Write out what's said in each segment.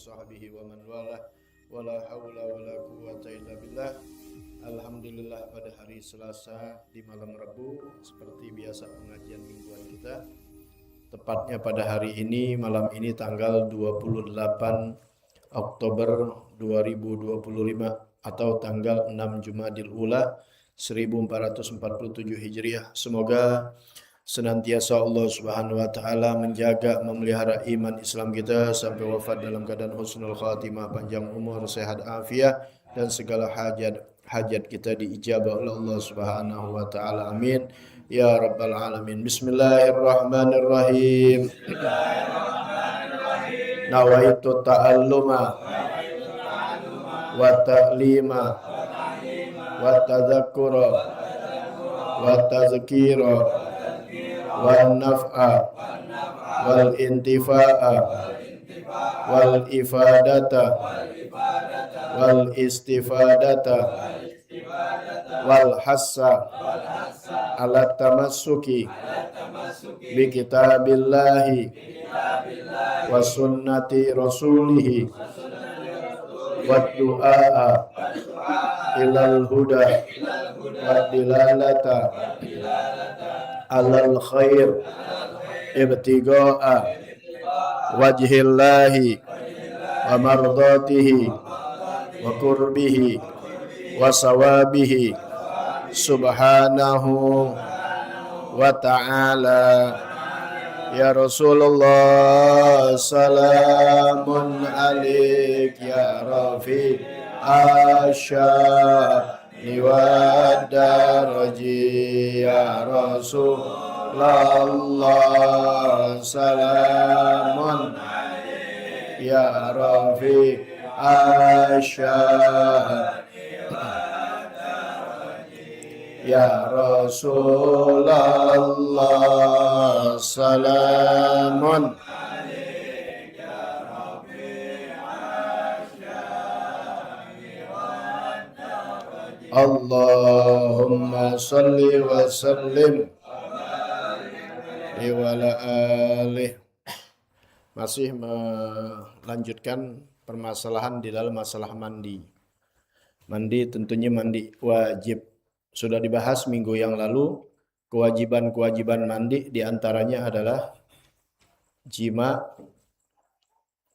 sahbihi wa man walah wala haula wala quwata illa billah. Alhamdulillah, pada hari Selasa di malam Rabu seperti biasa pengajian mingguan kita, tepatnya pada hari ini, malam ini tanggal 28 Oktober 2025 atau tanggal 6 Jumadil Ula 1447 Hijriah. Semoga senantiasa Allah Subhanahu wa taala menjaga memelihara iman Islam kita sampai wafat dalam keadaan husnul khatimah, panjang umur, sehat afiat, dan segala hajat kita diijabah oleh Allah Subhanahu wa taala. Amin ya rabbal alamin. Bismillahirrahmanirrahim. Nawaitu ta'alluma wa ta'lima wa tadzakkura wa tazkira wa naf'a wal intifa'a wal ifadata wal istifadata wal hassa ala tamassuki bi kitabillahi wa sunnati rasulihi wa du'a ilal huda wa dilalata alal khair ibtiga'a wajhillahi wa mardatihi wa qurbihi wa sawabihi subhanahu wa ta'ala. Ya Rasulullah, salamun alaik ya Rafi asya'ni wa daraji. Ya Rasulullah, salamun ya Rafi asya'ni. Ya Rasulullah, salamun Allahumma salli wa sallim wa ala alih. Masih melanjutkan permasalahan di dalam masalah mandi. Mandi tentunya mandi wajib. Sudah dibahas minggu yang lalu, kewajiban-kewajiban mandi diantaranya adalah jima,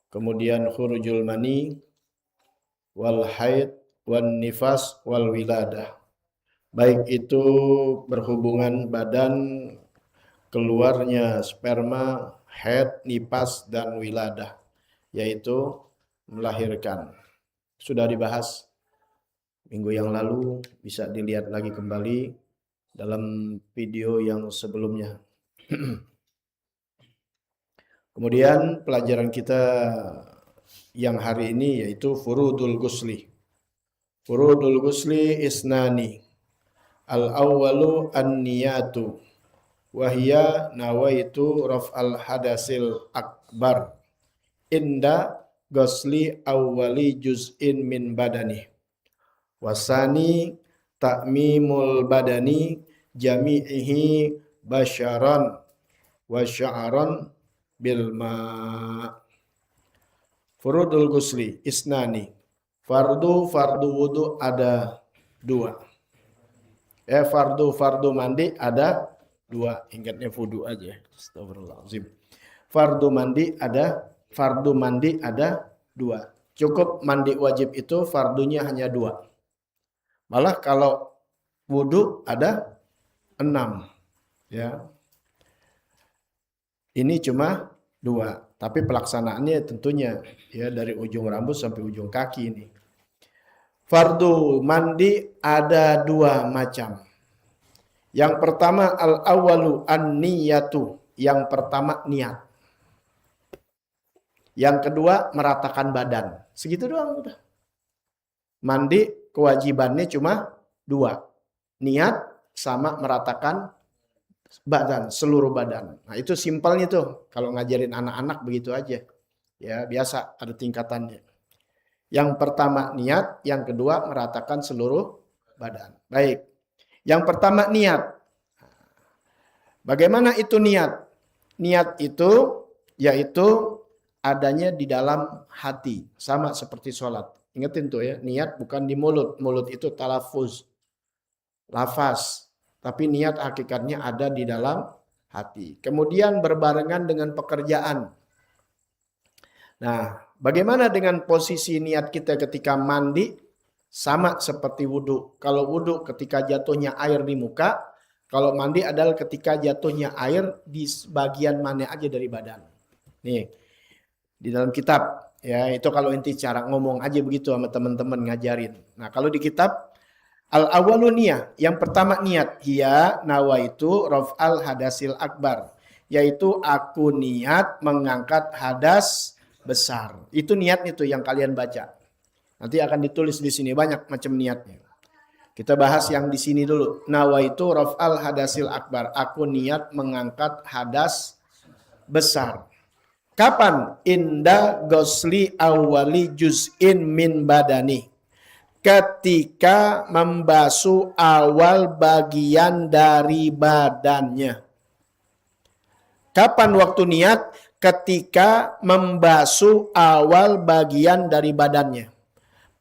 kemudian khurujul mani, wal haid, wan nifas, wal wiladah. Baik itu berhubungan badan, keluarnya sperma, haid, nifas, dan wiladah, yaitu melahirkan. Sudah dibahas minggu yang lalu, bisa dilihat lagi kembali dalam video yang sebelumnya. Kemudian pelajaran kita yang hari ini yaitu furudul ghusli. Furudul ghusli isnani. Al-awwalu an-niyatu wa hiya nawaitu raf'al hadasil akbar inda ghusli awwali juz'in min badani. Wasani ta'mimul badani jami'ihi basyaran wa sya'ran bil ma'. Furudul ghusli isnani. Fardu wudu ada dua. Fardu mandi ada dua. Ingatnya wudu aja. Astagfirullahaladzim. Fardu mandi ada dua. Cukup mandi wajib itu fardunya hanya dua. Malah kalau wudu ada 6, ya. Ini cuma 2, tapi pelaksanaannya tentunya ya dari ujung rambut sampai ujung kaki ini. Fardu mandi ada 2 macam. Yang pertama al-awwalu an-niyatu, yang pertama niat. Yang kedua meratakan badan. Segitu doang udah. Mandi kewajibannya cuma 2. Niat sama meratakan badan, seluruh badan. Nah, itu simpelnya tuh. Kalau ngajarin anak-anak begitu aja. Ya, biasa ada tingkatannya. Yang pertama niat, yang kedua meratakan seluruh badan. Baik. Yang pertama niat. Bagaimana itu niat? Niat itu yaitu adanya di dalam hati. Sama seperti sholat. Ingetin tuh ya, niat bukan di mulut. Mulut itu talafuz, lafaz. Tapi niat hakikatnya ada di dalam hati. Kemudian berbarengan dengan pekerjaan. Nah, bagaimana dengan posisi niat kita ketika mandi? Sama seperti wudhu. Kalau wudhu ketika jatuhnya air di muka, kalau mandi adalah ketika jatuhnya air di bagian mana aja dari badan. Nih, di dalam kitab ya, itu kalau inti cara ngomong aja begitu sama teman-teman ngajarin. Nah, kalau di kitab al-awwalu niyah, yang pertama niat, hiya nawaitu raf'al hadasil akbar, yaitu aku niat mengangkat hadas besar. Itu niatnya tuh yang kalian baca. Nanti akan ditulis di sini banyak macam niatnya. Kita bahas yang di sini dulu. Nawaitu raf'al hadasil akbar, aku niat mengangkat hadas besar. Kapan? Inda gosli awali juz'in min badani. Ketika membasuh awal bagian dari badannya. Kapan waktu niat? Ketika membasuh awal bagian dari badannya.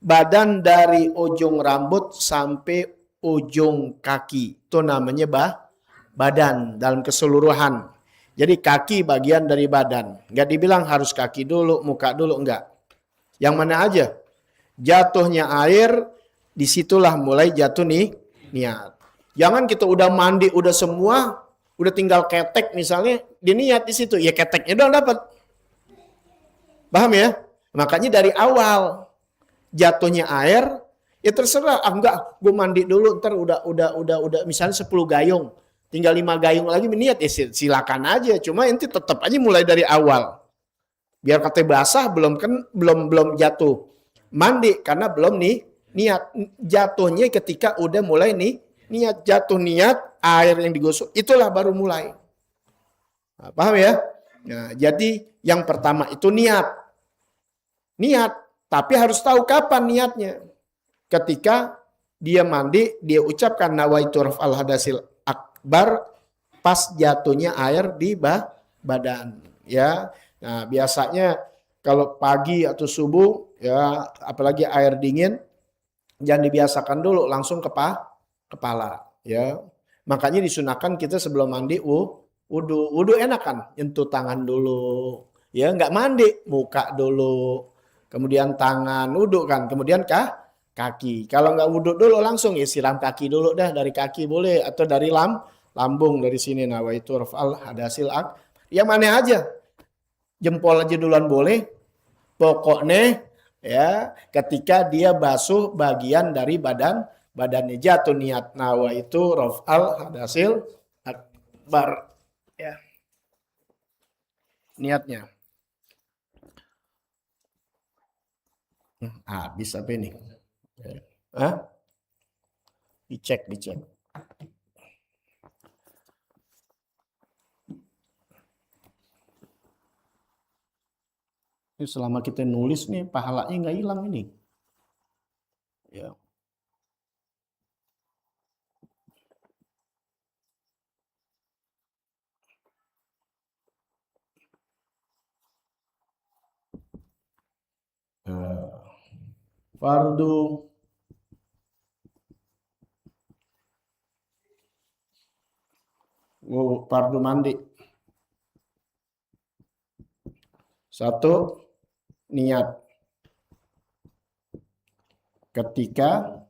Badan dari ujung rambut sampai ujung kaki. Itu namanya badan dalam keseluruhan. Jadi kaki bagian dari badan. Enggak dibilang harus kaki dulu, muka dulu, enggak. Yang mana aja. Jatuhnya air, disitulah mulai jatuh nih niat. Jangan kita udah mandi, udah semua, udah tinggal ketek misalnya, diniat di situ. Ya keteknya doang dapat. Paham ya? Makanya dari awal jatuhnya air, ya terserah. Enggak, gue mandi dulu, ntar udah misalnya 10 gayung. Tinggal 5 gayung lagi niat, ya silakan aja. Cuma inti tetap aja mulai dari awal. Biar katanya basah belum jatuh. Mandi karena belum nih niat. Jatuhnya ketika udah mulai nih niat, jatuh niat, air yang digosok, itulah baru mulai. Nah, paham ya? Nah, jadi yang pertama itu niat. Niat, tapi harus tahu kapan niatnya. Ketika dia mandi, dia ucapkan nawaitu raf'al hadasil akbar pas jatuhnya air di badan, ya. Nah, biasanya kalau pagi atau subuh ya, apalagi air dingin, jangan dibiasakan dulu langsung ke kepala, ya. Makanya disunahkan kita sebelum mandi wudu enak kan, nyentuh tangan dulu, ya, nggak mandi, muka dulu, kemudian tangan, wudu kan, kemudian kaki. Kalau nggak wudhu dulu langsung ya siram kaki dulu dah, dari kaki boleh atau dari lambung dari sini. Nawaitu raf'al hadasil yang mana aja, jempol aja duluan boleh. Pokoknya ya ketika dia basuh bagian dari badannya, jatuh niat nawaitu raf'al hadasil akbar, ya, niatnya. Habis apa ini? Hah? Dicek. Ini selama kita nulis nih, pahalanya nggak hilang ini. Ya. Fardu fardu mandi. 1. Niat. Ketika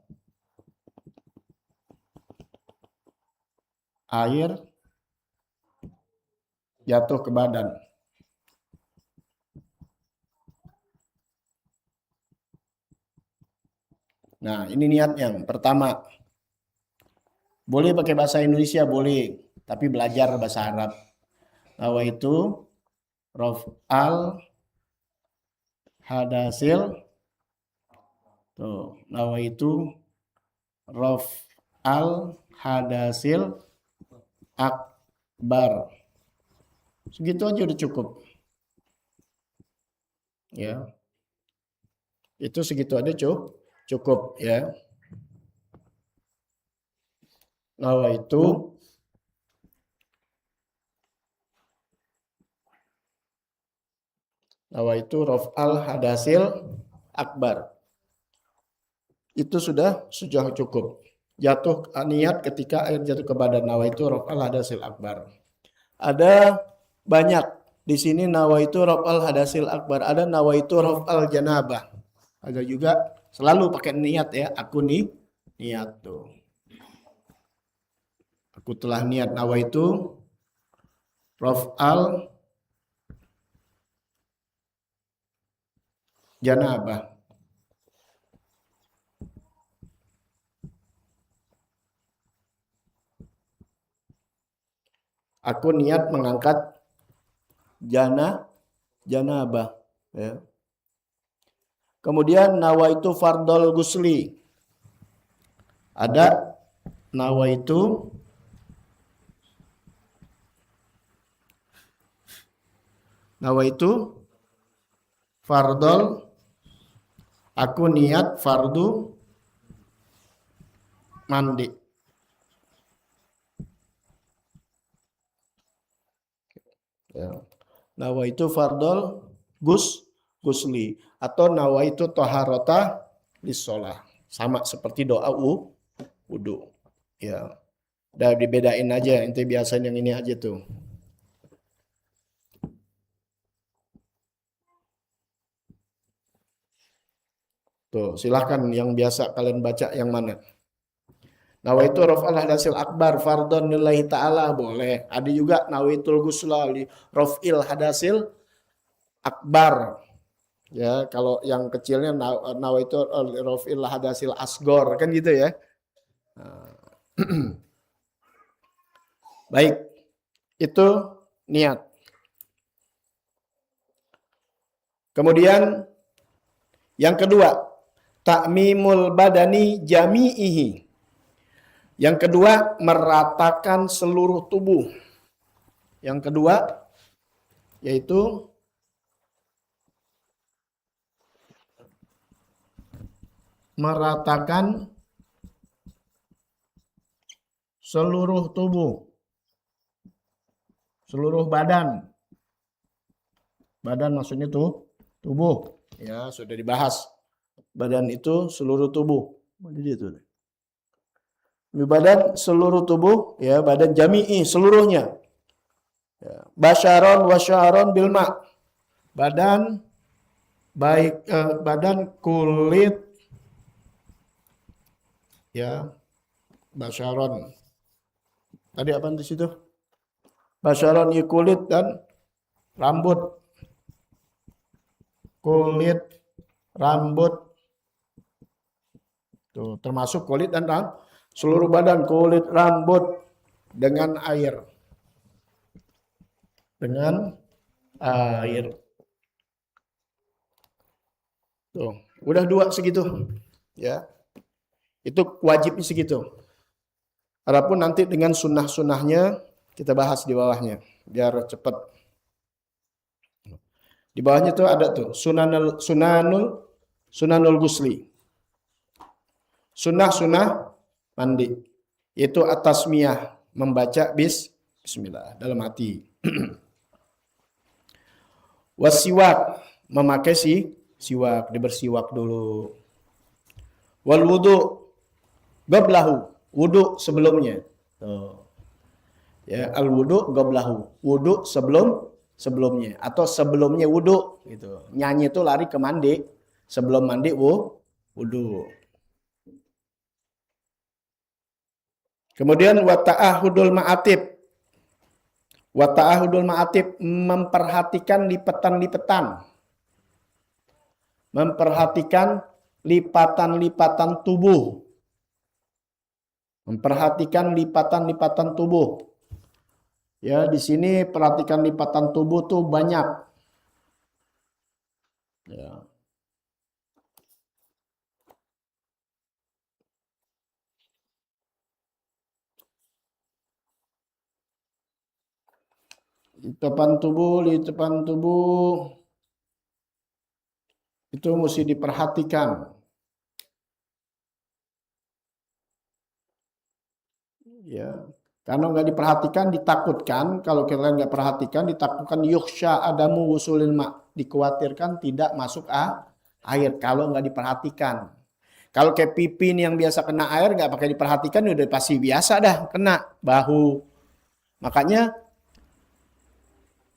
air jatuh ke badan. Nah, ini niat yang pertama. Boleh pakai bahasa Indonesia, boleh. Tapi belajar bahasa Arab. Nawaitu raf'al hadasil. Tuh, nawaitu raf'al hadasil akbar. Segitu aja udah cukup. Ya. Itu segitu aja cukup ya. Nawaitu Nawa itu raf'al hadasil akbar. Itu sudah cukup. Jatuh niat ketika air jatuh ke badan. Nawa itu raf'al hadasil akbar. Ada banyak di sini nawa itu raf'al hadasil akbar. Ada nawa itu raf'al janabah. Ada juga selalu pakai niat ya. Aku niat tuh. Aku telah niat. Nawa itu raf'al janabah. Aku niat mengangkat janabah. Ya. Kemudian nawaitu fardol gusli. Ada nawaitu fardol. Aku niat fardu mandi. Ya. Nawaitu fardol gusli atau nawaitu toharota lissolah. Sama seperti doa wudu. Ya. Udah dibedain aja, ente biasain yang ini aja tuh. Tuh, silahkan yang biasa kalian baca yang mana. Nawaitu raf'al hadasil akbar fardhon lillahi ta'ala boleh. Ada juga nawaitul ghusla li raf'il hadasil akbar. Ya, kalau yang kecilnya nawaitu raf'il hadasil asgor kan gitu ya. Baik. Itu niat. Kemudian yang kedua, ta'mimul badani jami'ihi. Yang kedua, meratakan seluruh tubuh. Yang kedua, yaitu meratakan seluruh tubuh. Seluruh badan. Badan maksudnya tuh tubuh. Ya, sudah dibahas. Badan itu seluruh tubuh. Mana dia tuh? Badan seluruh tubuh, ya, badan jami'i seluruhnya. Ya. Basyaron wasyaron bilma. Badan baik badan kulit, ya, basyaron. Tadi apa di situ? Basyaron kulit dan rambut. Kulit, rambut. Tuh, termasuk kulit dan rambut. Seluruh badan, kulit, rambut dengan air. Dengan air. Tuh, udah dua segitu. Ya. Itu wajibnya segitu. Adapun nanti dengan sunnah-sunnahnya kita bahas di bawahnya biar cepat. Di bawahnya tuh ada tuh sunanul gusli. Sunnah mandi. Itu atasmiyah, membaca bismillah dalam hati. Wasiwak, memakai siwak, dibersiwak dulu. Wal wudu goblahu, wudu sebelumnya. Tuh. Ya, al wudu goblahu, wudu sebelumnya atau sebelumnya wudu gitu. Nyanyi itu lari ke mandi, sebelum mandi wudu. Kemudian wata'ahudul ma'atib. Wata'ahudul ma'atib, memperhatikan lipatan-lipatan. Memperhatikan lipatan-lipatan tubuh. Memperhatikan lipatan-lipatan tubuh. Ya, di sini perhatikan lipatan tubuh tuh banyak. Ya. Lipatan tubuh itu mesti diperhatikan. Ya, karena nggak diperhatikan ditakutkan. Kalau kalian nggak perhatikan ditakutkan yukhsha adamu wusulil ma. dikhawatirkan tidak masuk air kalau nggak diperhatikan. Kalau kayak pipi nih yang biasa kena air nggak pakai diperhatikan udah pasti biasa dah kena bahu. Makanya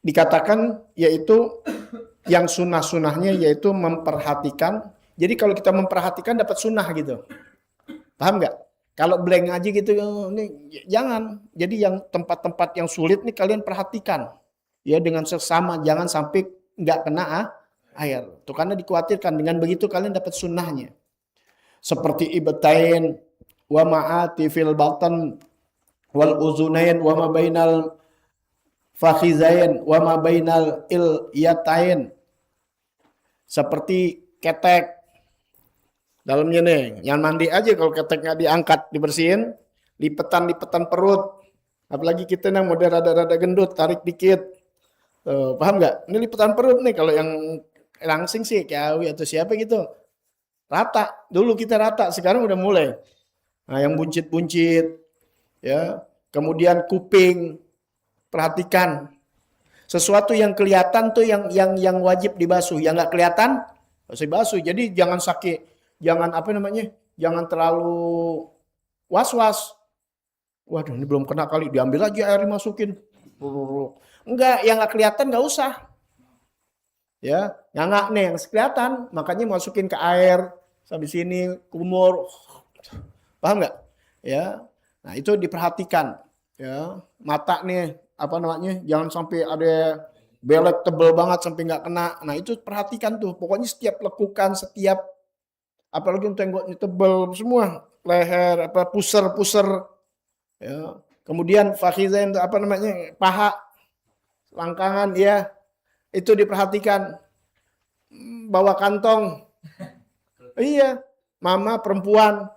dikatakan yaitu yang sunnah-sunnahnya yaitu memperhatikan. Jadi kalau kita memperhatikan dapat sunnah gitu. Paham nggak? Kalau blank aja gitu, ini jangan. Jadi yang tempat-tempat yang sulit nih kalian perhatikan. Ya dengan seksama, jangan sampai nggak kena air. Tuh karena dikhawatirkan dengan begitu kalian dapat sunnahnya. Seperti ibtain wa ma'ati fil batan wal uzunain wa ma bainal fakhizain wa ma bainal ilyatain. Seperti ketek. Dalamnya nih, yang mandi aja kalau keteknya diangkat, dibersihin, lipetan-lipetan perut. Apalagi kita yang model rada-rada gendut, tarik dikit. Paham nggak? Ini lipetan perut nih, kalau yang langsing sih, Kiawi atau siapa gitu. Rata, dulu kita rata, sekarang udah mulai. Nah, yang buncit-buncit, ya. Kemudian kuping, perhatikan. Sesuatu yang kelihatan tuh yang wajib dibasuh, yang nggak kelihatan, masih basuh. Jadi jangan sakit. Jangan jangan terlalu was-was. Waduh, ini belum kena kali, diambil aja air dimasukin. Enggak, yang nggak kelihatan nggak usah. Ya, yang nggak nih, yang kelihatan, makanya masukin ke air sampai sini, kumur. Paham nggak? Ya, nah itu diperhatikan. Ya, mata nih, jangan sampai ada belek tebel banget sampai nggak kena. Nah itu perhatikan tuh, pokoknya setiap lekukan, setiap apalagi tenggoknya tebal semua, leher puser ya. Kemudian fakhizain paha, langkangan ya. Itu diperhatikan. Bawa kantong. Iya, mama perempuan.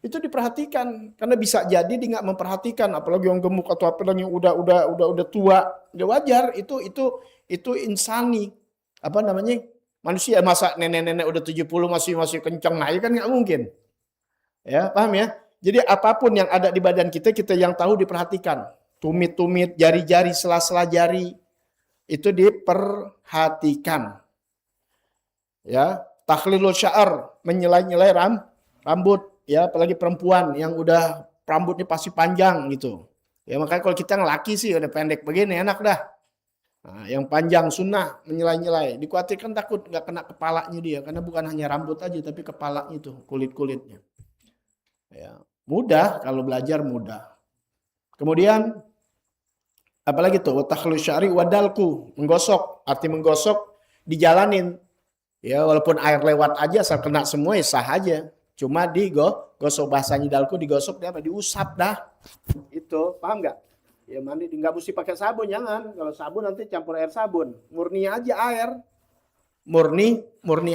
Itu diperhatikan karena bisa jadi dia nggak memperhatikan, apalagi yang gemuk atau apalagi yang udah tua. Udah wajar, itu insani. Manusia, masa nenek-nenek udah 70 masih kencang, nah kan nggak mungkin. Ya, paham ya? Jadi apapun yang ada di badan kita yang tahu diperhatikan. Tumit-tumit, jari-jari, sela-sela jari, itu diperhatikan. Ya, takhlilul sya'r, menyelai-nyelai rambut, ya, apalagi perempuan yang udah rambutnya pasti panjang gitu. Ya, makanya kalau kita yang laki sih udah pendek begini enak dah. Nah, yang panjang sunnah menyelai-nyelai. Dikhawatirkan takut nggak kena kepalanya dia, karena bukan hanya rambut aja tapi kepalanya itu, kulit-kulitnya. Ya, mudah kalau belajar mudah. Kemudian apalagi tuh takhlu syari wadalku, menggosok, arti menggosok dijalanin. Ya, walaupun air lewat aja asal kena semua ya sah aja. Cuma digosok, bahasanya dalku digosok dia diusap dah. Itu, paham nggak? Ya mandi nggak mesti pakai sabun, jangan. Kalau sabun nanti campur air sabun, murni aja air, murni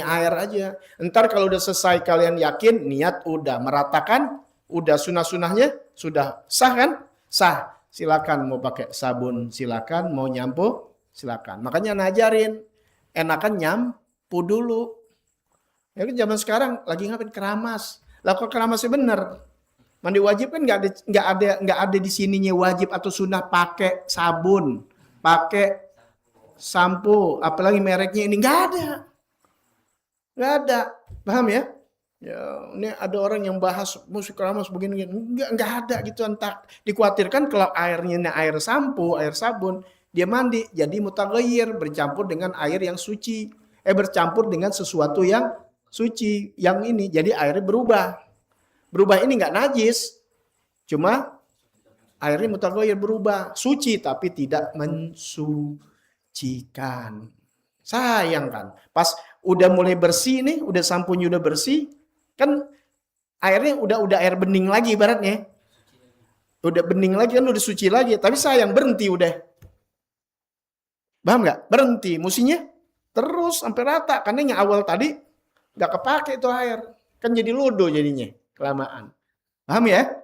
air aja. Ntar kalau udah selesai kalian yakin niat udah meratakan, udah sunah-sunahnya sudah sah kan? Sah. Silakan mau pakai sabun, silakan mau nyampu, silakan. Makanya najarin enakan nyampu dulu. Ya kan zaman sekarang lagi ngapain keramas. Lah kok keramasnya bener? Mandi wajib kan nggak ada di sininya wajib atau sunnah pakai sabun, pakai sampo, apalagi mereknya ini nggak ada, paham ya? Ya, ini ada orang yang bahas musik keramas begini, nggak ada gitu, entah dikhawatirkan kalau airnya ini air sampo, air sabun, dia mandi jadi mutaghayyir, bercampur dengan air yang suci, bercampur dengan sesuatu yang suci, yang ini jadi airnya berubah. Berubah ini nggak najis, cuma airnya mutaghayyir berubah, suci tapi tidak mensucikan. Sayang kan, pas udah mulai bersih nih, udah sampunya udah bersih, kan airnya udah air bening lagi ibaratnya, udah bening lagi kan udah suci lagi, tapi sayang berhenti udah, paham nggak? Berhenti, mestinya terus sampai rata, karena yang awal tadi nggak kepake itu air, kan jadi lodo jadinya. Kelamaan. Paham ya?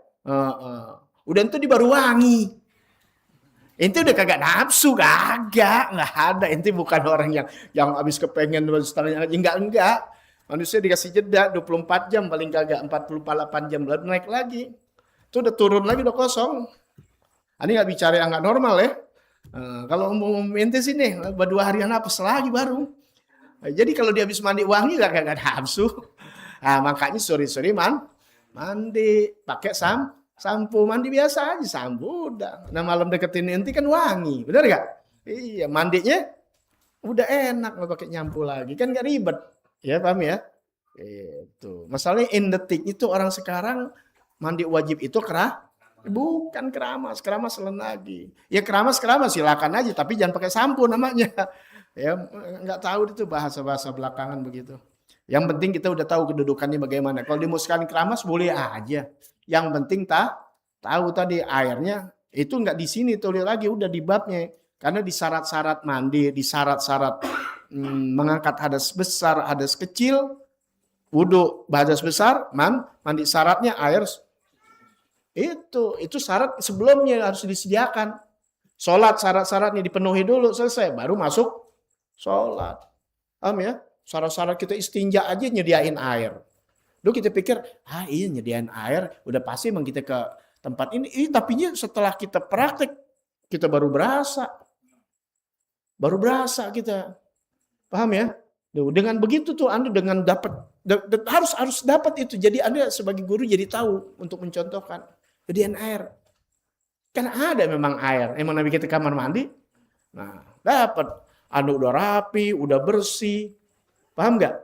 Udah itu di baru wangi. Ente udah kagak nafsu, kagak, nggak ada. Ente bukan orang yang habis kepengen setengahnya aja, enggak. Manusia dikasih jeda 24 jam paling kagak, 48 jam lalu naik lagi. Itu udah turun lagi, udah kosong. Ini nggak bicara yang nggak normal ya. Kalau ente sih nih, 2 harian apes lagi baru. Jadi kalau dia habis mandi wangi gak nafsu. Nah, makanya sore-sore mandi pakai sampo, mandi biasa aja sampo udah. Nah malam deketin ente kan wangi, benar gak? Iya, mandinya udah enak, nggak pakai nyampu lagi kan nggak ribet, ya paham ya? Itu masalahnya in detik itu orang sekarang mandi wajib itu bukan keramas lagi. Ya keramas silakan aja, tapi jangan pakai sampo namanya. Ya nggak tahu itu bahasa belakangan begitu. Yang penting kita udah tahu kedudukannya bagaimana. Kalau dimusuhkan keramas boleh aja. Yang penting tahu tadi airnya itu nggak di sini tulis lagi, udah di babnya. Karena di syarat-syarat mandi, di syarat-syarat mengangkat hadas besar, hadas kecil, wudhu, hadas besar, mandi syaratnya air. Itu syarat sebelumnya harus disediakan. Sholat syarat-syaratnya dipenuhi dulu, selesai, baru masuk sholat. Paham ya? Syarat-syarat kita istinja aja nyediain air. Dulu kita pikir, iya nyediain air, udah pasti emang kita ke tempat ini. Tapi setelah kita praktek, kita baru berasa kita. Paham ya? Dengan begitu tuh Anda dengan dapat harus dapat itu. Jadi Anda sebagai guru jadi tahu untuk mencontohkan. Jadian air. Kan ada memang air. Emang Nabi kita kamar mandi. Nah, dapat. Anda udah rapi, udah bersih. Paham nggak?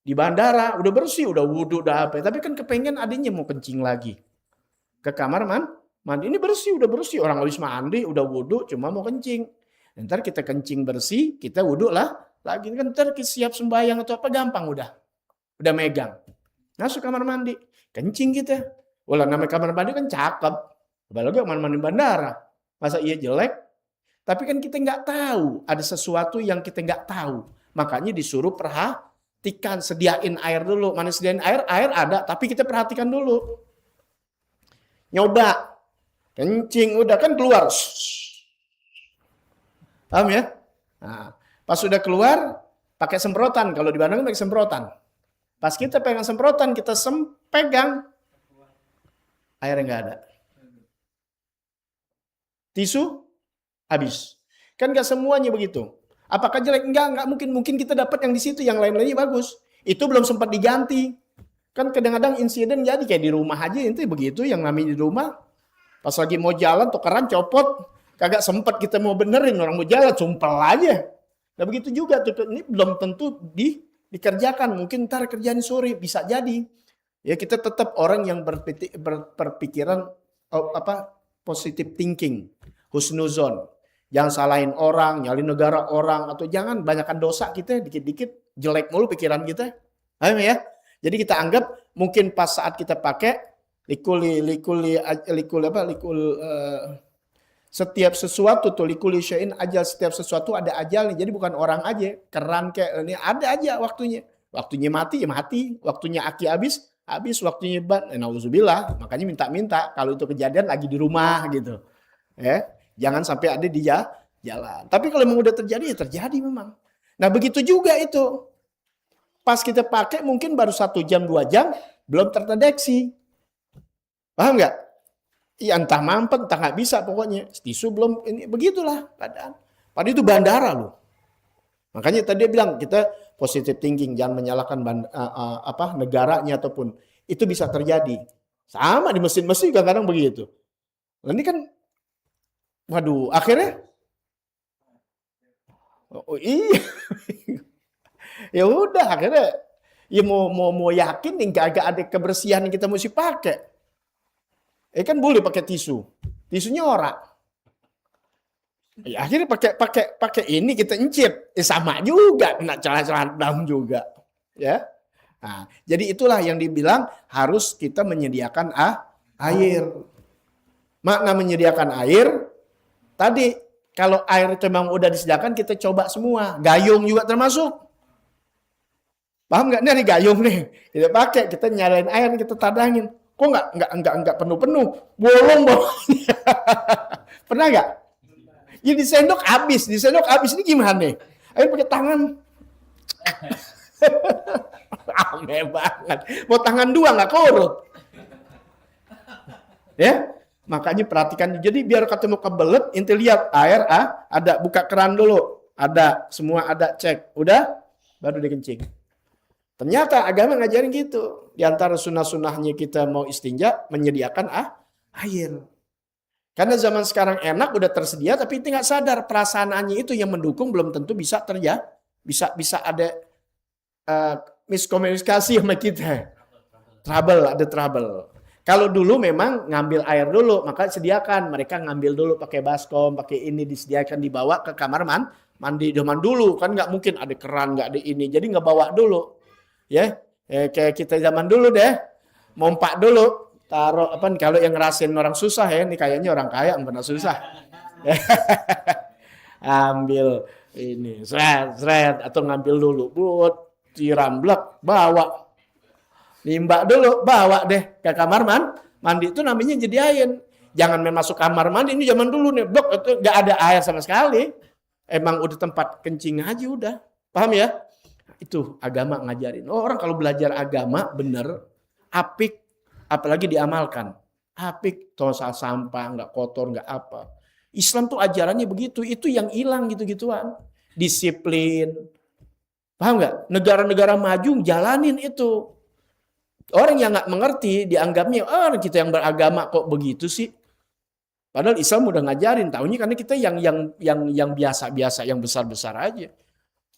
Di bandara udah bersih, udah wudhu, udah apa. Tapi kan kepengen adanya mau kencing lagi. Ke kamar mandi. Ini bersih, udah bersih. Orang habis mandi, udah wudhu, cuma mau kencing. Ntar kita kencing bersih, kita wudhu lah. Lagi kan ntar siap sembahyang atau apa gampang udah megang. Masuk kamar mandi, kencing kita. Walau namanya kamar mandi kan cakep, apalagi kamar mandi bandara. Masa iya jelek? Tapi kan kita nggak tahu, ada sesuatu yang kita nggak tahu. Makanya disuruh perhatikan, sediain air dulu. Mana sediain air ada, tapi kita perhatikan dulu. Nyoba, kencing udah kan keluar. Paham ya? Nah, pas sudah keluar, pakai semprotan. Kalau di Bandung pakai semprotan. Pas kita pegang semprotan, kita pegang, airnya nggak ada. Tisu, habis. Kan nggak semuanya begitu. Apakah jelek? Enggak mungkin kita dapat yang di situ, yang lain-lainnya bagus. Itu belum sempat diganti. Kan kadang-kadang insiden jadi kayak di rumah aja, itu begitu yang namanya di rumah. Pas lagi mau jalan, tukeran copot. Kagak sempat kita mau benerin, orang mau jalan, sumpel aja. Nah begitu juga tuh, ini belum tentu dikerjakan. Mungkin ntar kerjaan sore, bisa jadi. Ya kita tetap orang yang berpikiran positive thinking, husnuzon. Jangan salahin orang, nyalin negara orang, atau jangan banyakkan dosa kita, dikit-dikit jelek mulu pikiran kita. Ayo ya. Jadi kita anggap mungkin pas saat kita pakai setiap sesuatu tuh likuli syai'in ajal, setiap sesuatu ada ajalnya. Jadi bukan orang aja, keran kayak ini ada aja waktunya. Waktunya mati ya mati, waktunya aki habis, waktunya nauzubillah. Makanya minta kalau itu kejadian lagi di rumah gitu. Ya, jangan sampai ada di jalan. Tapi kalau memang udah terjadi ya terjadi memang. Nah, begitu juga itu. Pas kita pakai mungkin baru 1 jam 2 jam belum terdeteksi. Paham nggak? Ya entah mampet, entah nggak bisa pokoknya. Tisu belum, ini begitulah keadaan. Padahal itu bandara loh. Makanya tadi dia bilang kita positive thinking, jangan menyalahkan negaranya ataupun itu bisa terjadi. Sama di mesin-mesin kadang-kadang begitu. Nah, ini kan, waduh, akhirnya, iya, ya udah akhirnya, ya mau yakin nih nggak ada kebersihan yang kita mesti pakai. Kan boleh pakai tisu. Tisunya ora. Ya, akhirnya pakai ini kita encip. Sama juga kena celah-celah dalam juga. Ya. Nah, jadi itulah yang dibilang harus kita menyediakan air. Makna menyediakan air tadi kalau air itu memang udah disediakan kita coba semua. Gayung juga termasuk. Paham nggak? Ini ada gayung nih. Kita pakai, kita nyalain air, kita tadangin. Kok nggak penuh-penuh, bolong bawahnya. Pernah nggak? Ya di sendok habis ini gimana? Ayo pakai tangan. Aneh banget. Mau tangan 2 nggak kurut. Ya, Makanya perhatikan. Jadi biar ketemu kebelet, inti lihat air ada, buka keran dulu. Ada, semua ada, cek. Udah, baru dikencing. Ternyata agama ngajarin gitu. Di antara sunnah-sunnahnya kita mau istinja, menyediakan air. Karena zaman sekarang enak, udah tersedia, tapi kita nggak sadar perasaannya itu yang mendukung belum tentu bisa terjadi. Bisa ada miskomunikasi sama kita. Ada trouble. Kalau dulu memang ngambil air dulu, maka sediakan. Mereka ngambil dulu pakai baskom, pakai ini disediakan, dibawa ke kamar mandi. Zaman dulu kan nggak mungkin ada keran, nggak ada ini, jadi nggak bawa dulu. Ya, kayak kita zaman dulu deh, mompak dulu, taruh apa? Kalau yang ngerasain orang susah ya, ini kayaknya orang kaya nggak pernah susah. Ambil ini, seret, atau ngambil dulu, buat siram blek, bawa. Nimbak dulu, bawa deh ke kamar mandi, itu namanya jediain. Jangan main masuk kamar mandi, ini zaman dulu nih, blok itu nggak ada air sama sekali. Emang udah tempat kencing aja udah. Paham ya? Itu agama ngajarin. Oh, orang kalau belajar agama bener, apik, apalagi diamalkan. Apik, tosa sampah, nggak kotor, nggak apa. Islam tuh ajarannya begitu, itu yang hilang gitu-gituan. Disiplin. Paham nggak? Negara-negara maju jalanin itu. Orang yang nggak mengerti dianggapnya kita yang beragama kok begitu sih. Padahal Islam udah ngajarin, tahunya karena kita yang biasa-biasa, yang besar-besar aja.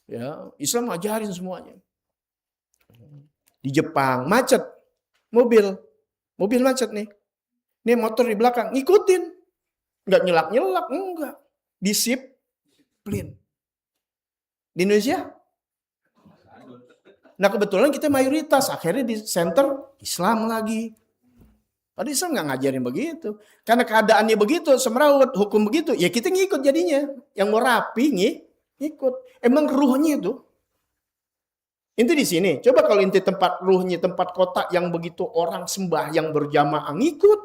Ya, Islam ngajarin semuanya. Di Jepang macet, mobil macet nih. Nih motor di belakang, ngikutin. Nggak nyelak-nyelak, enggak. Disiplin. Di Indonesia? Nah kebetulan kita mayoritas, akhirnya di center Islam lagi. Padahal Islam nggak ngajarin begitu. Karena keadaannya begitu, semeraut, hukum begitu, ya kita ngikut jadinya. Yang mau rapi, ngikut. Emang ruhnya itu. Inti di sini, coba kalau inti tempat ruhnya, tempat kota yang begitu orang sembah, yang berjamaah, ngikut.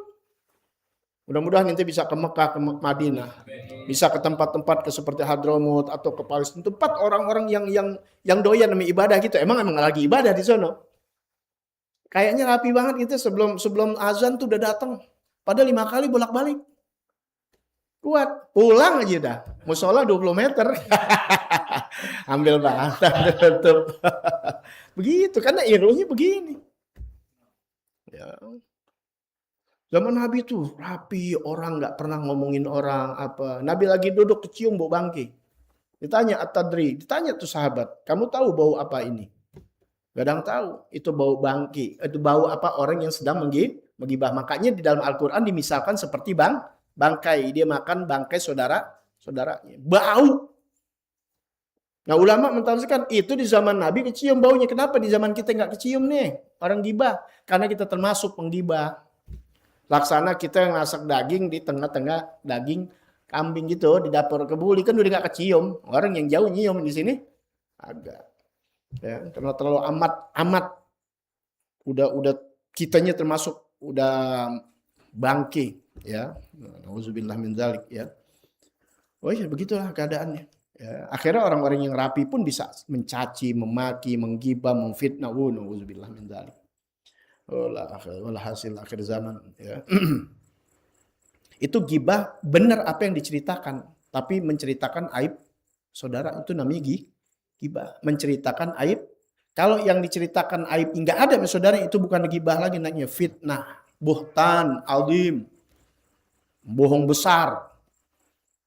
Mudah-mudahan nanti bisa ke Mekah, ke Madinah, bisa ke tempat-tempat seperti Hadramut atau ke Palestina, tempat orang-orang yang doyan sama ibadah gitu. Emang lagi ibadah di sana. Kayaknya rapi banget gitu sebelum azan tuh udah datang. Padahal 5 kali bolak-balik. Kuat, pulang aja dah. Musola 20 meter. Ambil banget, tutup. Begitu karena iruhnya begini. Ya. Zaman Nabi tuh rapi, orang nggak pernah ngomongin orang apa. Nabi lagi duduk kecium bau bangke. Ditanya At-Tadri, ditanya tuh sahabat, kamu tahu bau apa ini? Kadang tahu, itu bau bangke. Itu bau apa orang yang sedang menggibah. Makanya di dalam Al-Quran dimisalkan seperti bangkai. Dia makan bangkai saudaranya. Bau. Nah ulama mentafsirkan itu di zaman Nabi kecium baunya. Kenapa di zaman kita nggak kecium nih? Orang gibah. Karena kita termasuk penggibah. Laksana kita ngasak daging di tengah-tengah daging kambing gitu di dapur kebuli kan udah gak kecium. Orang yang jauh nyium di sini agak. Ya, karena terlalu amat udah kitanya termasuk udah bangke ya. Nauzubillah min dzalik ya. Oh ya begitulah keadaannya. Ya, akhirnya orang-orang yang rapi pun bisa mencaci, memaki, menggibah, memfitnah. Nauzubillah min dzalik. Olah hasil akhir zaman ya. Itu gibah benar apa yang diceritakan, tapi menceritakan aib saudara itu namanya gibah, menceritakan aib. Kalau yang diceritakan aib enggak ada saudara itu bukan gibah lagi, namanya fitnah, buhtan, azim, bohong besar.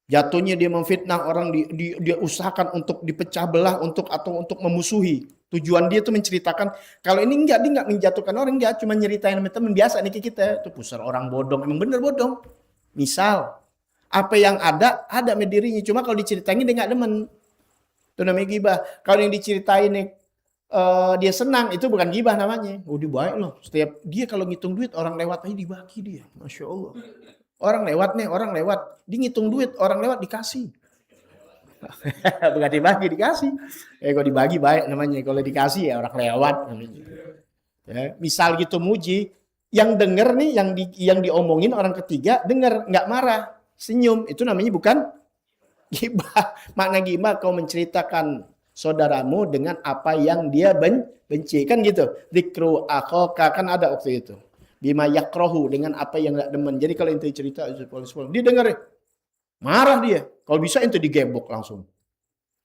Jatuhnya dia memfitnah orang, dia usahakan untuk dipecah belah, untuk memusuhi. Tujuan dia tuh menceritakan, kalau ini dia enggak menjatuhkan orang, enggak, cuma nyeritain sama teman biasa nih kita. Itu pusar orang bodong, emang bener bodong. Misal, apa yang ada sama dirinya, cuma kalau diceritain dia enggak demen. Itu namanya gibah. Kalau yang diceritain nih, dia senang, itu bukan gibah namanya. Oh dia baik loh, setiap dia kalau ngitung duit, orang lewat aja dibagi dia. Masya Allah. Orang lewat, dia ngitung duit, orang lewat dikasih. Bukan dibagi, dikasih. Kalau dibagi baik namanya. Kalau dikasih ya orang lewat namanya. Ya, misal gitu muji, yang denger nih, yang diomongin orang ketiga denger, nggak marah, senyum, itu namanya bukan gibah. Makna gibah kau menceritakan saudaramu dengan apa yang dia benci, kan gitu. Dzikru akhaka, kan ada waktu itu. bima yakrohu, dengan apa yang nggak demen. Jadi kalau ente cerita dia denger, marah dia. Kalau bisa ente digebok langsung.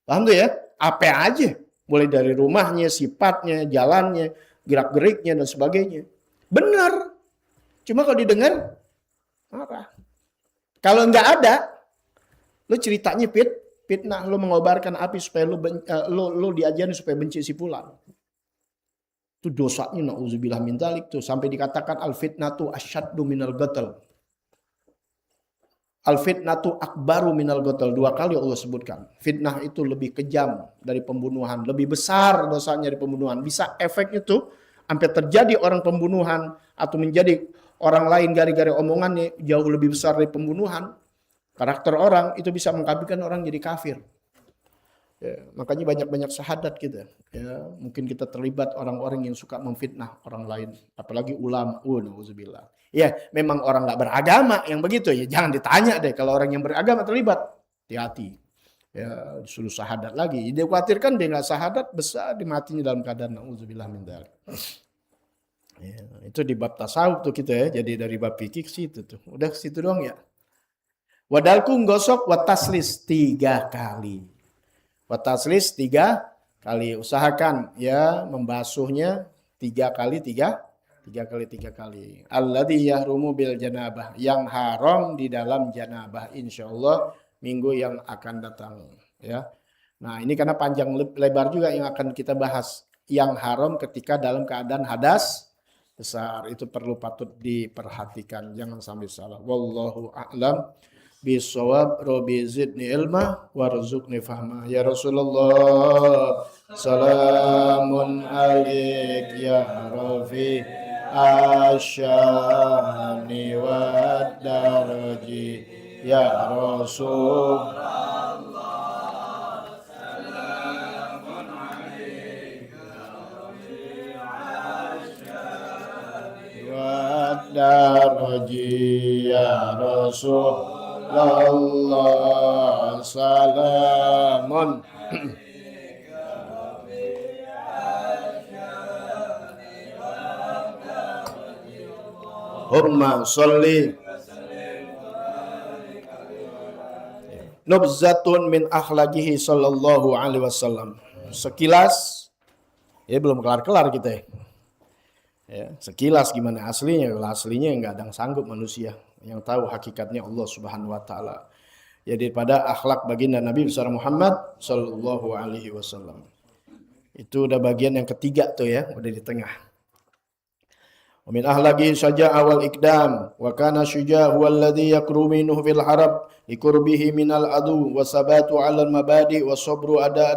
Paham tuh ya? Apa aja, mulai dari rumahnya, sifatnya, jalannya, gerak-geriknya dan sebagainya. Benar. Cuma kalau didengar marah. Kalau nggak ada, lu ceritanya fitnah, lu mengobarkan api supaya lu diajarin supaya benci si fulan. Itu dosanya nauzubillah min dzalik tuh, sampai dikatakan al fitnatu asyaddu minal qatl. Al fitnatu akbaru minal qatl, 2 kali Allah sebutkan. Fitnah itu lebih kejam dari pembunuhan, lebih besar dosanya dari pembunuhan. Bisa efeknya tuh sampai terjadi orang pembunuhan atau menjadi orang lain gara-gara omongannya jauh lebih besar dari pembunuhan. Karakter orang itu bisa mengkafirkan orang jadi kafir. Ya, makanya banyak-banyak syahadat kita. Ya, mungkin kita terlibat orang-orang yang suka memfitnah orang lain, apalagi ulama. Nauzubillah. Ya, memang orang nggak beragama yang begitu ya. Jangan ditanya deh kalau orang yang beragama terlibat. Hati-hati. Ya, disuruh syahadat lagi. Dia khawatirkan dia nggak syahadat, besar dimatinya dalam keadaan nauzubillah min dzalik. Ya, itu di bab tasawuf tuh kita ya. Jadi dari bab fikih ke situ tuh. Udah ke situ doang ya. Wadalku gosok wataslis 3 kali. Wataslis 3 kali. Usahakan ya membasuhnya 3 kali 3 kali. Alladzi yahrumu bil janabah, yang haram di dalam janabah, insyaallah minggu yang akan datang ya. Nah, ini karena panjang lebar juga yang akan kita bahas. Yang haram ketika dalam keadaan hadas besar, itu patut diperhatikan, jangan sampai salah. Wallahu a'lam bisawab. Rabbi zidni ilma warzuqni fahma. Ya Rasulullah, salamun alaik ya Rafi asyani wa daraji ya Rasul. Daraji ya Rasulullah, salamun Humma sholli nubzatun min akhlaqihi sallallahu alaihi wasallam. Sekilas ya, belum kelar-kelar kita ya. Ya, sekilas gimana aslinya. Kalau aslinya nggak ada yang sanggup manusia, yang tahu hakikatnya Allah Subhanahu wa taala. Jadi pada akhlak baginda Nabi besar Muhammad sallallahu alaihi wasallam. Itu udah bagian yang ketiga tuh ya, udah di tengah. Wa min ahlaqi syaja'ah wal ikdam wa kana syuja' huwa alladhi yakru minhu fil harab liqurbihi minal adu wa sabatu 'ala al mabadi wa sabru ala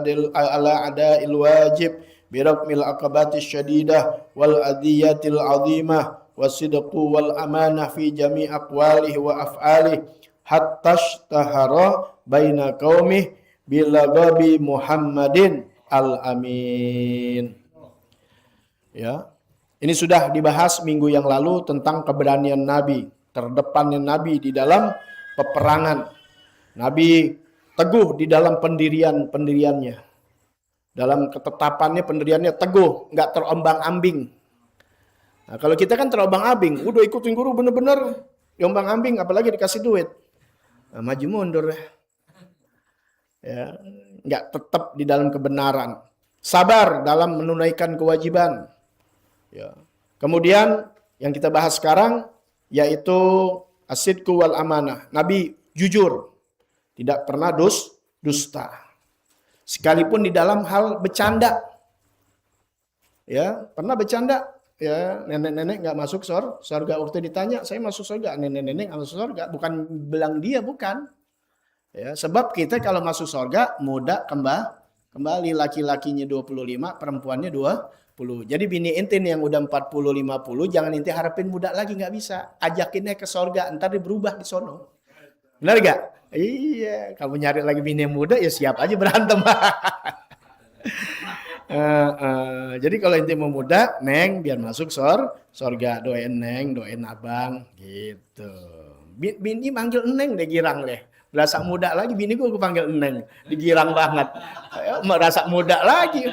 ada'il wajib biraqmil aqabatis syadidah wal adiyatil azimah wasidqu wal amanah fi jami' aqwalihi wa af'alihi hatta ishtahara baina qaumih bilagabi Muhammadin al-amin. Ya. Ini sudah dibahas minggu yang lalu tentang keberanian Nabi, terdepannya Nabi di dalam peperangan. Nabi teguh di dalam pendiriannya. Dalam ketetapannya, pendiriannya teguh, nggak terombang-ambing. Nah, kalau kita kan terombang-ambing, udah ikutin guru bener-bener, diombang-ambing, apalagi dikasih duit. Nah, maju mundur ya, nggak tetap di dalam kebenaran. Sabar dalam menunaikan kewajiban. Ya. Kemudian yang kita bahas sekarang yaitu asidku wal amanah. Nabi jujur, tidak pernah dusta. Sekalipun di dalam hal bercanda. Ya, pernah bercanda. Ya, nenek-nenek nggak masuk surga. Waktu ditanya, saya masuk surga. Nenek-nenek nggak masuk surga. Bukan bilang dia, bukan. Ya, sebab kita kalau masuk surga muda kembali, laki-lakinya 25, perempuannya 20. Jadi bini ente yang udah 40-50, jangan ente harapin muda lagi, nggak bisa. Ajakinnya ke surga, ntar dia berubah di sono. Benar gak? Iya, kamu nyari lagi bini yang muda ya siap aja berantem. Jadi kalau ente mau muda, neng biar masuk surga, doain neng, doain abang, gitu. Bini manggil neng deh, girang deh. Berasa muda lagi, bini gue panggil neng, digirang banget. Merasa muda lagi.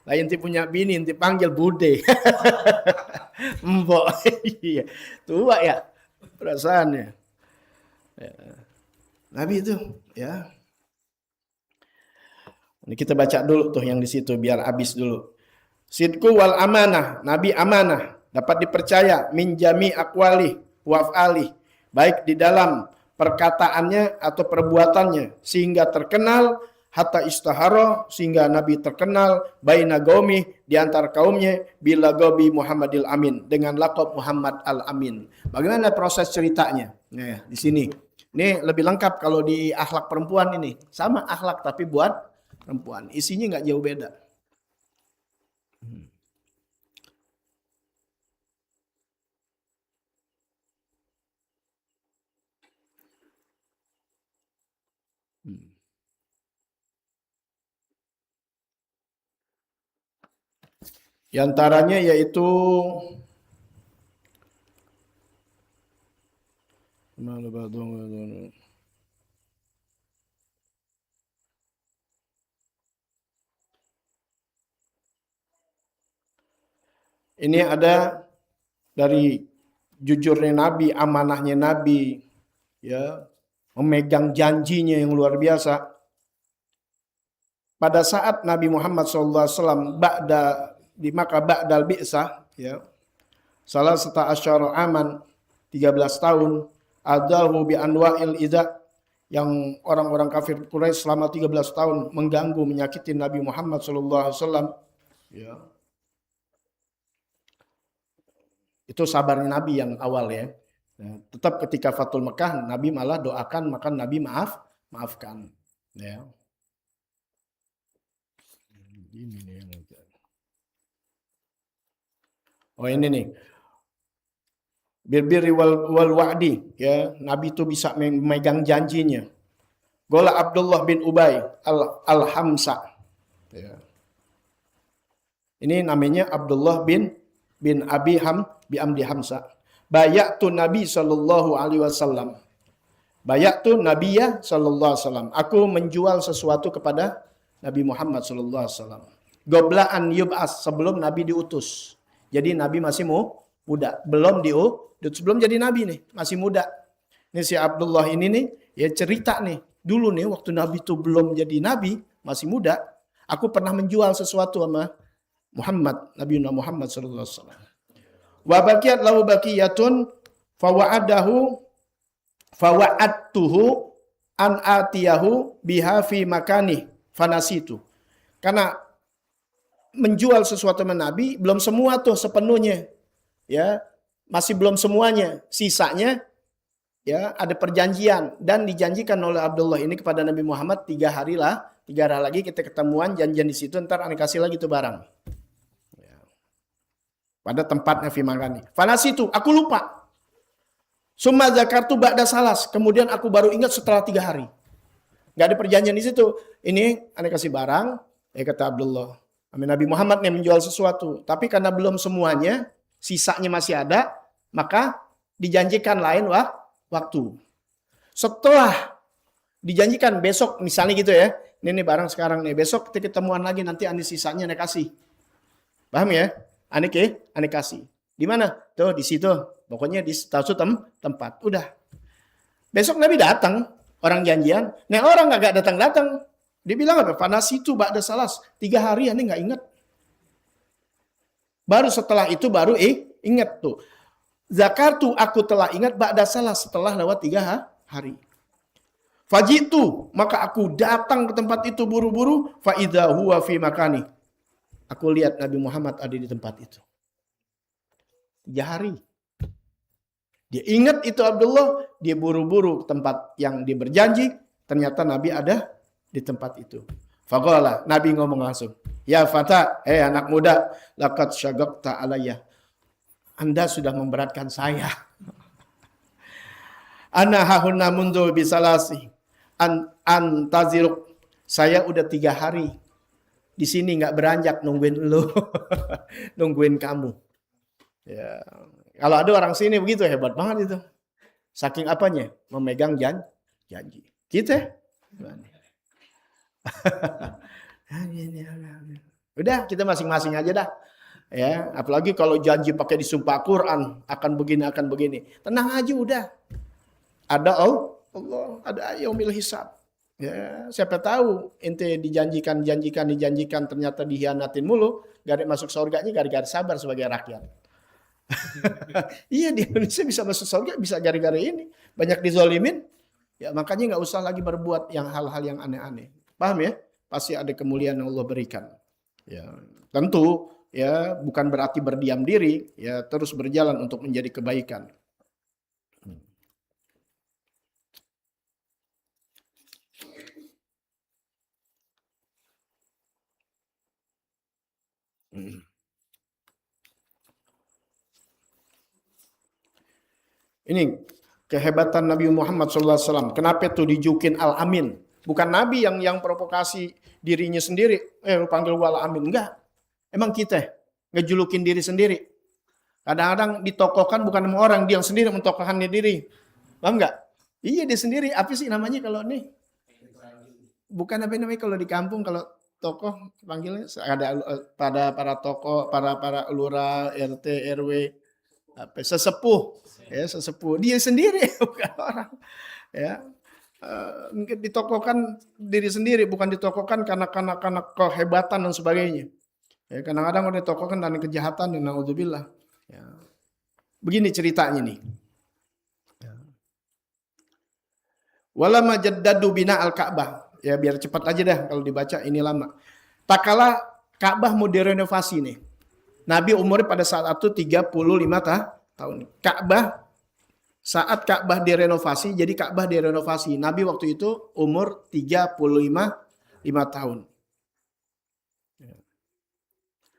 Lain ti punya bini, inti panggil bude. Mbok. Iya. Tua ya perasaannya. Ya. Nabi itu ya. Ini kita baca dulu tuh yang di situ biar habis dulu. Sidku wal amanah, Nabi amanah, dapat dipercaya min jami aqwali wa af'ali, baik di dalam perkataannya atau perbuatannya sehingga terkenal hatta istahara, sehingga Nabi terkenal baina qaumi, di antara kaumnya, bila gobi Muhammadil Amin, dengan laqab Muhammad Al Amin. Bagaimana proses ceritanya? Nah, di sini. Ini lebih lengkap kalau di akhlak perempuan ini. Sama akhlak tapi buat perempuan. Isinya nggak jauh beda. Di antaranya yaitu ini ada dari jujurnya Nabi, amanahnya Nabi, ya, memegang janjinya yang luar biasa. Pada saat Nabi Muhammad SAW di Makkah ba'dal bi'sah, ya, salah satu asyara aman 13 tahun, adahu bi anwa'il idza, yang orang-orang kafir Quraisy selama 13 tahun mengganggu, menyakiti Nabi Muhammad SAW, ya. Itu sabarnya Nabi yang awal ya. Tetap ketika Fathul Mekah Nabi malah doakan, maka Nabi maafkan. Ya. Oh ini nih. Birbiri wal wa'di, ya, Nabi itu bisa memegang janjinya. Gola Abdullah bin Ubay al-Hamsa. Ya. Ini namanya Abdullah bin Abi Amdi Hamsa. Bayatu Nabi sallallahu alaihi wasallam. Bayatu Nabiyya sallallahu alaihi wasallam. Aku menjual sesuatu kepada Nabi Muhammad sallallahu alaihi wasallam. Goblaan yub'as, sebelum Nabi diutus. Jadi Nabi masih muda, belum diutus, belum jadi Nabi nih, masih muda. Ini si Abdullah ini nih, ya cerita nih. Dulu nih waktu Nabi itu belum jadi Nabi, masih muda, aku pernah menjual sesuatu sama Muhammad, Nabi Muhammad sallallahu alaihi wasallam. Wa baqiyat lahu baqiyatun fawa'adtuhu an atiyahu biha fi makani fanasitu. Karena menjual sesuatu sama Nabi belum semua tuh sepenuhnya. Ya, masih belum semuanya. Sisanya ya ada perjanjian dan dijanjikan oleh Abdullah ini kepada Nabi Muhammad 3 hari lagi kita ketemuan, janjian di situ, ntar aneh kasih lagi tuh barang. Ya. Pada tempatnya fi makani. Fanasitu, aku lupa. Summa zakartu ba'da salas, kemudian aku baru ingat setelah 3 hari. Gak ada perjanjian di situ. Ini aneh kasih barang, ya kata Abdullah. Nabi Muhammad yang menjual sesuatu. Tapi karena belum semuanya, sisanya masih ada, maka dijanjikan lain waktu. Setelah dijanjikan besok, misalnya gitu ya, ini barang sekarang nih, besok kita ketemuan lagi, nanti aneh sisanya aneh kasih. Paham ya? Aneh kasih. Di mana? Tuh di situ. Pokoknya di suatu tempat. Udah. Besok Nabi datang, orang janjian. Nah orang gak datang-datang. Dia bilang apa? Fanasitu ba'da salas. 3 hari aneh gak ingat. Baru setelah itu baru ingat tuh. Zakartu, aku telah ingat ba'da salas, setelah lewat 3 hari. Fajitu, maka aku datang ke tempat itu buru-buru. Fa'idha huwa fi makani. Aku lihat Nabi Muhammad ada di tempat itu. 3 hari. Dia ingat itu Abdullah, dia buru-buru ke tempat yang dia berjanji, ternyata Nabi ada di tempat itu. Faqala, Nabi ngomong langsung, ya fata, anak muda, laqad syagaqta alayya. Anda sudah memberatkan saya. Ana hahunna mundu bisalasi antaziruk. Saya udah 3 hari di sini nggak beranjak nungguin lu, nungguin kamu. Ya, kalau ada orang sini begitu hebat banget itu. Saking apanya? Memegang janji. Kita Udah, kita masing-masing aja dah. Ya, apalagi kalau janji pakai disumpah Quran akan begini. Tenang aja udah. Ada Allah, ada yaumil hisab. Ya, siapa tahu ente dijanjikan ternyata dihianatin mulu, gak ada masuk surganya gara-gara sabar sebagai rakyat. Iya, di Indonesia bisa masuk surga bisa gara-gara ini. Banyak dizolimin, ya makanya nggak usah lagi berbuat yang hal-hal yang aneh-aneh. Paham ya? Pasti ada kemuliaan yang Allah berikan. Ya, tentu ya bukan berarti berdiam diri, ya terus berjalan untuk menjadi kebaikan. Ini kehebatan Nabi Muhammad SAW. Kenapa itu dijukin Al-Amin? Bukan Nabi yang provokasi dirinya sendiri. Panggil gua Al-Amin. Enggak. Emang kita ngejulukin diri sendiri. Kadang-kadang ditokohkan bukan sama orang, dia yang sendiri mentokohkannya diri. Paham enggak? Iya, dia sendiri. Apa sih namanya kalau ini? Bukan apa namanya kalau di kampung, kalau tokoh panggilnya ada pada para tokoh, para lurah, RT, RW, sesepuh, ya sesepuh. Dia sendiri bukan orang. Ya, ditokohkan diri sendiri, bukan ditokohkan karena kehebatan dan sebagainya. Ya, kadang-kadang orang ditokohkan dan kejahatan dan naudzubillah. Ya. Begini ceritanya nih. Ya. Walama jaddadu bina al-Ka'bah. Ya biar cepat aja dah kalau dibaca ini lama. Tak kala Ka'bah mau direnovasi nih. Nabi umurnya pada saat itu 35 tahun. Saat Ka'bah direnovasi, jadi Ka'bah direnovasi. Nabi waktu itu umur 35 tahun.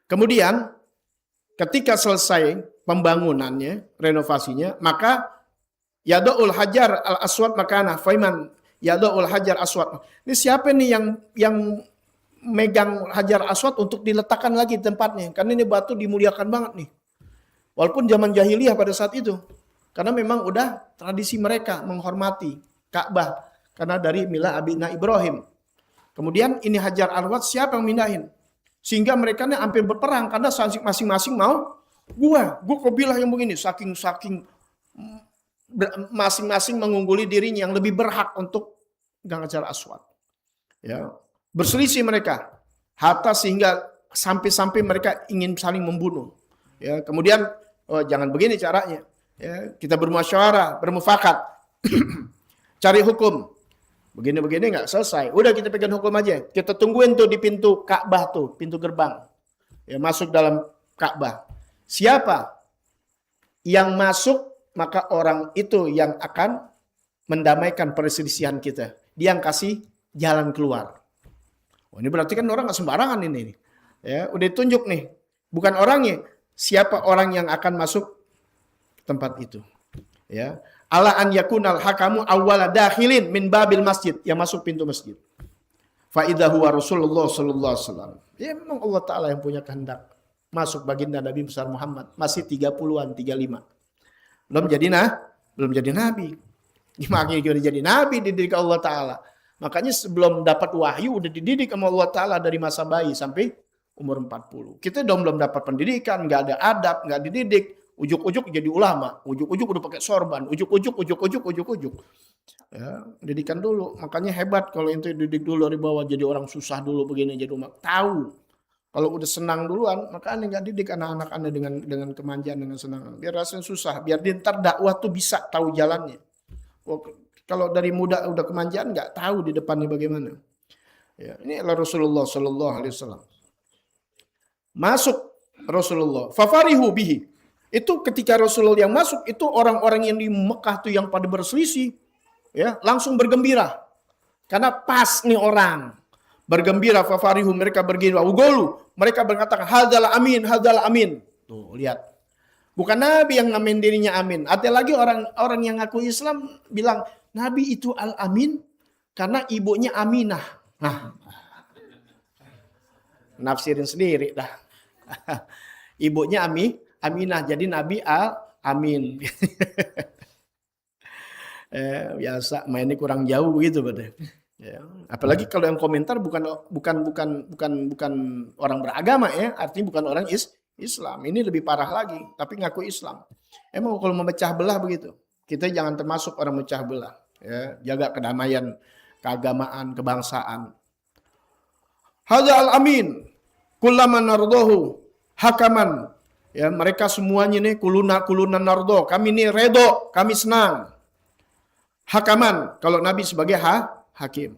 Kemudian ketika selesai pembangunannya, renovasinya, maka Yada'ul Hajar al-Aswad makana Faiman Yada'ul Hajar Aswad. Ini siapa nih yang megang Hajar Aswad untuk diletakkan lagi di tempatnya? Karena ini batu dimuliakan banget nih. Walaupun zaman jahiliyah pada saat itu. Karena memang udah tradisi mereka menghormati Ka'bah. Karena dari milah Abina Ibrahim. Kemudian ini Hajar Aswad siapa yang mindahin? Sehingga mereka nih hampir berperang. Karena masing-masing mau gua kabilah yang begini. Saking masing-masing mengungguli dirinya yang lebih berhak untuk pegang Hajar Aswad. Ya, berselisih mereka. Hatta sehingga sampai mereka ingin saling membunuh. Ya, kemudian jangan begini caranya. Ya, kita bermusyawarah, bermufakat. Cari hukum. Begini-begini nggak selesai. Udah kita pegang hukum aja. Kita tungguin tuh di pintu Ka'bah tuh, pintu gerbang. Ya, masuk dalam Ka'bah. Siapa yang masuk, maka orang itu yang akan mendamaikan perselisihan kita. Dia yang kasih jalan keluar. Oh, ini berarti kan orang nggak sembarangan ini. Ya, udah ditunjuk nih. Bukan orangnya, siapa orang yang akan masuk tempat itu. Ya. Ala an yakunal hakamu awwala dakhilin min babil masjid, yang masuk pintu masjid. Fa idza huwa Rasulullah sallallahu alaihi wasallam. Ya memang Allah Taala yang punya kehendak. Masuk baginda Nabi besar Muhammad, masih 30-an, 35. Belum jadi nabi. Makanya udah jadi nabi dididik Allah Ta'ala. Makanya sebelum dapat wahyu udah dididik sama Allah Ta'ala dari masa bayi sampai umur 40. Kita belum dapat pendidikan, nggak ada adab, nggak dididik. Ujuk-ujuk jadi ulama, ujuk-ujuk udah pakai sorban, ujuk-ujuk. Ya, didikan dulu. Makanya hebat kalau itu dididik dulu dari bawah, jadi orang susah dulu begini, jadi umat tahu. Kalau udah senang duluan, maka Anda nggak didik anak-anak Anda dengan kemanjaan, dengan senang. Biar rasanya susah, biar dia ntar dakwah tuh bisa tahu jalannya. Kalau dari muda udah kemanjaan, nggak tahu di depannya bagaimana. Ya, ini adalah Rasulullah Sallallahu Alaihi Wasallam. Masuk Rasulullah, fafarihu bihi. Itu ketika Rasulullah yang masuk, itu orang-orang yang di Mekah tuh yang pada berselisih, ya langsung bergembira. Karena pas nih orang. Bergembira, fafarihu, mereka bergembira, ugolu, mereka berkatakan hadzal amin. Tuh, lihat. Bukan Nabi yang namain dirinya amin. Ada lagi orang yang ngaku Islam bilang Nabi itu al-amin karena ibunya Aminah. Nah, nafsirin sendiri dah. Ibunya Aminah, jadi Nabi al-amin. Biasa mainnya kurang jauh gitu, betul. Ya. Apalagi kalau yang komentar bukan orang beragama ya, artinya bukan orang Islam. Ini lebih parah lagi, tapi ngaku Islam. Emang kalau memecah belah begitu. Kita jangan termasuk orang memecah belah. Ya, jaga kedamaian, keagamaan, kebangsaan. Hadza al-amin, kullaman nardohu hakaman. Ya, mereka semuanya nih kuluna nardo. Kami ini redo, kami senang. Hakaman, kalau Nabi sebagai hakim.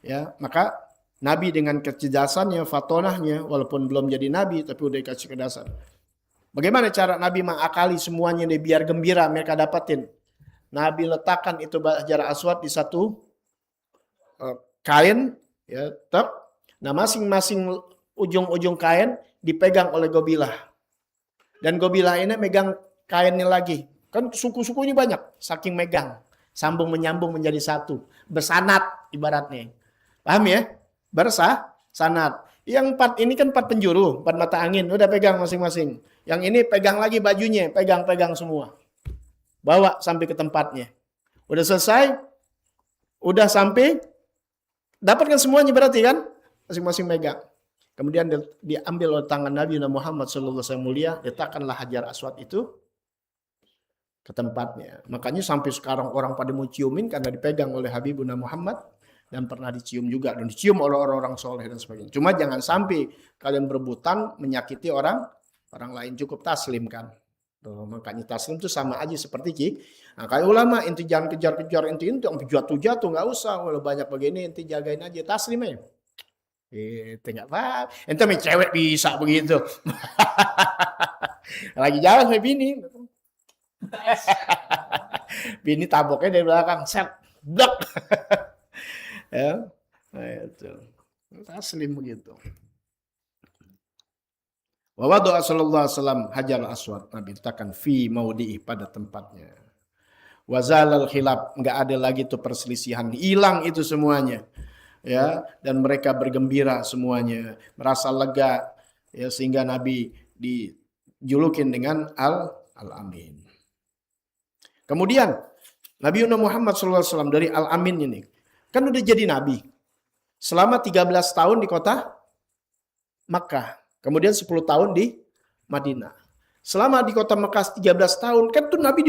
Ya, maka Nabi dengan kecerdasannya, fatonahnya, walaupun belum jadi Nabi, tapi udah dikasih kecerdasan. Bagaimana cara Nabi mengakali semuanya nih biar gembira mereka dapatin? Nabi letakkan itu Hajar Aswad di satu kain, ya, tek. Nah, masing-masing ujung-ujung kain dipegang oleh Gobilah. Dan Gobilah ini megang kainnya lagi. Kan suku-sukunya banyak, saking megang. Sambung menyambung menjadi satu. Bersanat ibaratnya. Paham ya? Sanat. Yang 4 ini kan 4 penjuru, 4 mata angin. Udah pegang masing-masing. Yang ini pegang lagi bajunya, pegang-pegang semua. Bawa sampai ke tempatnya. Udah selesai, udah sampai, dapatkan semuanya berarti kan? Masing-masing megang. Kemudian diambil oleh tangan Nabi Muhammad SAW mulia, letakkanlah Hajar Aswad itu ke tempatnya. Makanya sampai sekarang orang pada mau ciumin karena dipegang oleh Habibuna Muhammad dan pernah dicium juga dan dicium oleh orang-orang soleh dan sebagainya. Cuma jangan sampai kalian berebutan menyakiti orang lain, cukup taslim kan. Tuh, makanya taslim itu sama aja seperti nah, kayak ulama, inti jangan kejar-kejar inti yang jatuh-jatuh nggak usah. Kalau banyak begini inti jagain aja taslim ya. Itu nggak apa. Ente main cewek bisa begitu. Lagi jalan sama bini. Bini taboknya dari belakang, set, blok. Ya, nah, itu. Taslim begitu. Wa wada'a sallallahu alaihi wasallam Hajar Aswad, Nabi letakkan fi maudi'i pada tempatnya. Wazalal khilaf, enggak ada lagi tuh perselisihan, hilang itu semuanya. Ya, dan mereka bergembira semuanya, merasa lega ya, sehingga Nabi dijulukin dengan Al-Amin. Kemudian Nabi Muhammad SAW dari Al-Amin ini kan udah jadi Nabi selama 13 tahun di kota Makkah, kemudian 10 tahun di Madinah. Selama di kota Makkah 13 tahun kan tuh Nabi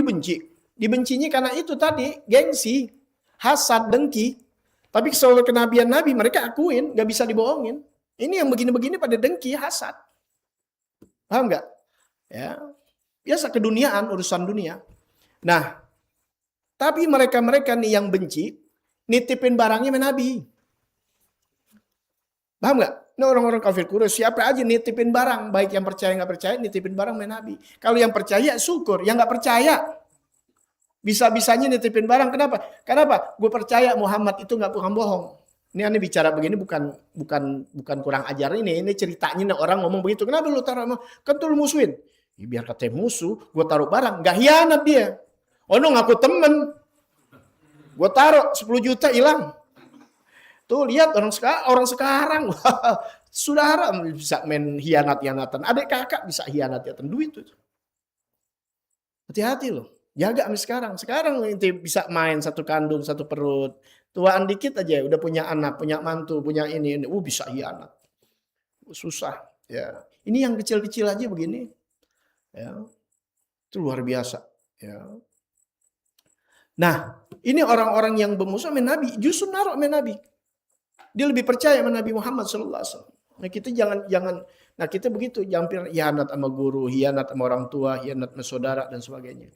dibencinya karena itu tadi, gengsi, hasad, dengki. Tapi soal kenabian Nabi mereka akuin, gak bisa dibohongin. Ini yang begini-begini pada dengki, hasad. Paham gak? Ya, biasa keduniaan, urusan dunia. Nah, tapi mereka-mereka nih yang benci, nitipin barangnya sama Nabi. Paham gak? Ini orang-orang kafir Quraisy, siapa aja nitipin barang, baik yang percaya gak percaya, nitipin barang sama Nabi. Kalau yang percaya, syukur. Yang gak percaya, bisa-bisanya nitipin barang. Kenapa? Gue percaya Muhammad itu nggak bohong. Ini aneh bicara begini bukan kurang ajar ini ceritanya orang ngomong begitu. Kenapa lu taruh? Kan tuh lu musuhin. Ya, biar kata musuh, gue taruh barang, nggak hianat dia. Oh no, ngaku temen. Gue taruh 10 juta hilang. Tuh lihat orang sekarang saudara bisa main hianat-hianatan. Adik kakak bisa hianat-hianatan duit itu. Hati-hati loh. Jaga sampai sekarang. Sekarang inti bisa main satu kandung, satu perut. Tuaan dikit aja udah punya anak, punya mantu, punya ini. Bisa hianat. Susah. Ya. Ini yang kecil-kecil aja begini. Ya. Itu luar biasa. Ya. Nah, ini orang-orang yang bermusuh sama Nabi, justru naruh sama Nabi. Dia lebih percaya sama Nabi Muhammad SAW. Nah, kita nah kita begitu, jangan hianat sama guru, hianat sama orang tua, hianat sama saudara dan sebagainya.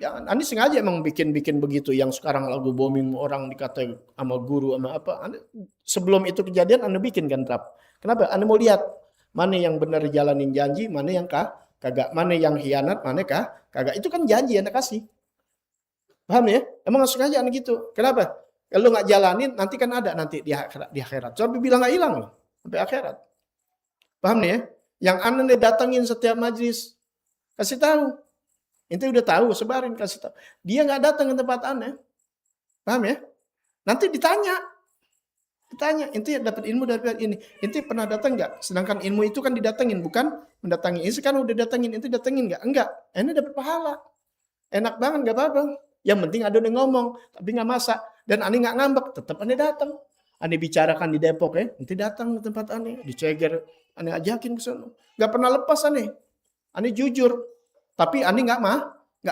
Jangan, Anda sengaja emang bikin begitu. Yang sekarang lagu booming orang dikata sama guru sama apa. Sebelum itu kejadian Anda bikin kan trap. Kenapa? Anda mau lihat mana yang benar jalanin janji, mana yang kagak, mana yang hianat, mana kagak. Itu kan janji Anda kasih. Paham ya? Emang sengaja Anda gitu. Kenapa? Kalau nggak jalanin nanti kan ada nanti di akhirat. Sampai bilang nggak hilang loh sampai akhirat. Paham nih ya? Yang Anda datangin setiap majlis, kasih tahu. Ente udah tahu, sebarin, kasih tahu. Dia nggak datang ke tempat Anda. Paham ya? Nanti ditanya, ente dapat ilmu dari ini. Ente pernah datang nggak? Sedangkan ilmu itu kan didatengin, bukan mendatangi. Ini sekarang udah datengin, ente datengin nggak? Enggak. Ente dapat pahala. Enak banget, nggak apa-apa. Yang penting ada yang ngomong, tapi nggak masak. Dan Anda nggak ngambek, tetap Anda datang. Ane bicarakan di Depok ya, nanti datang ke tempat ane, diceger, ane ajakin ke sana. Nggak pernah lepas ane jujur. Tapi ane nggak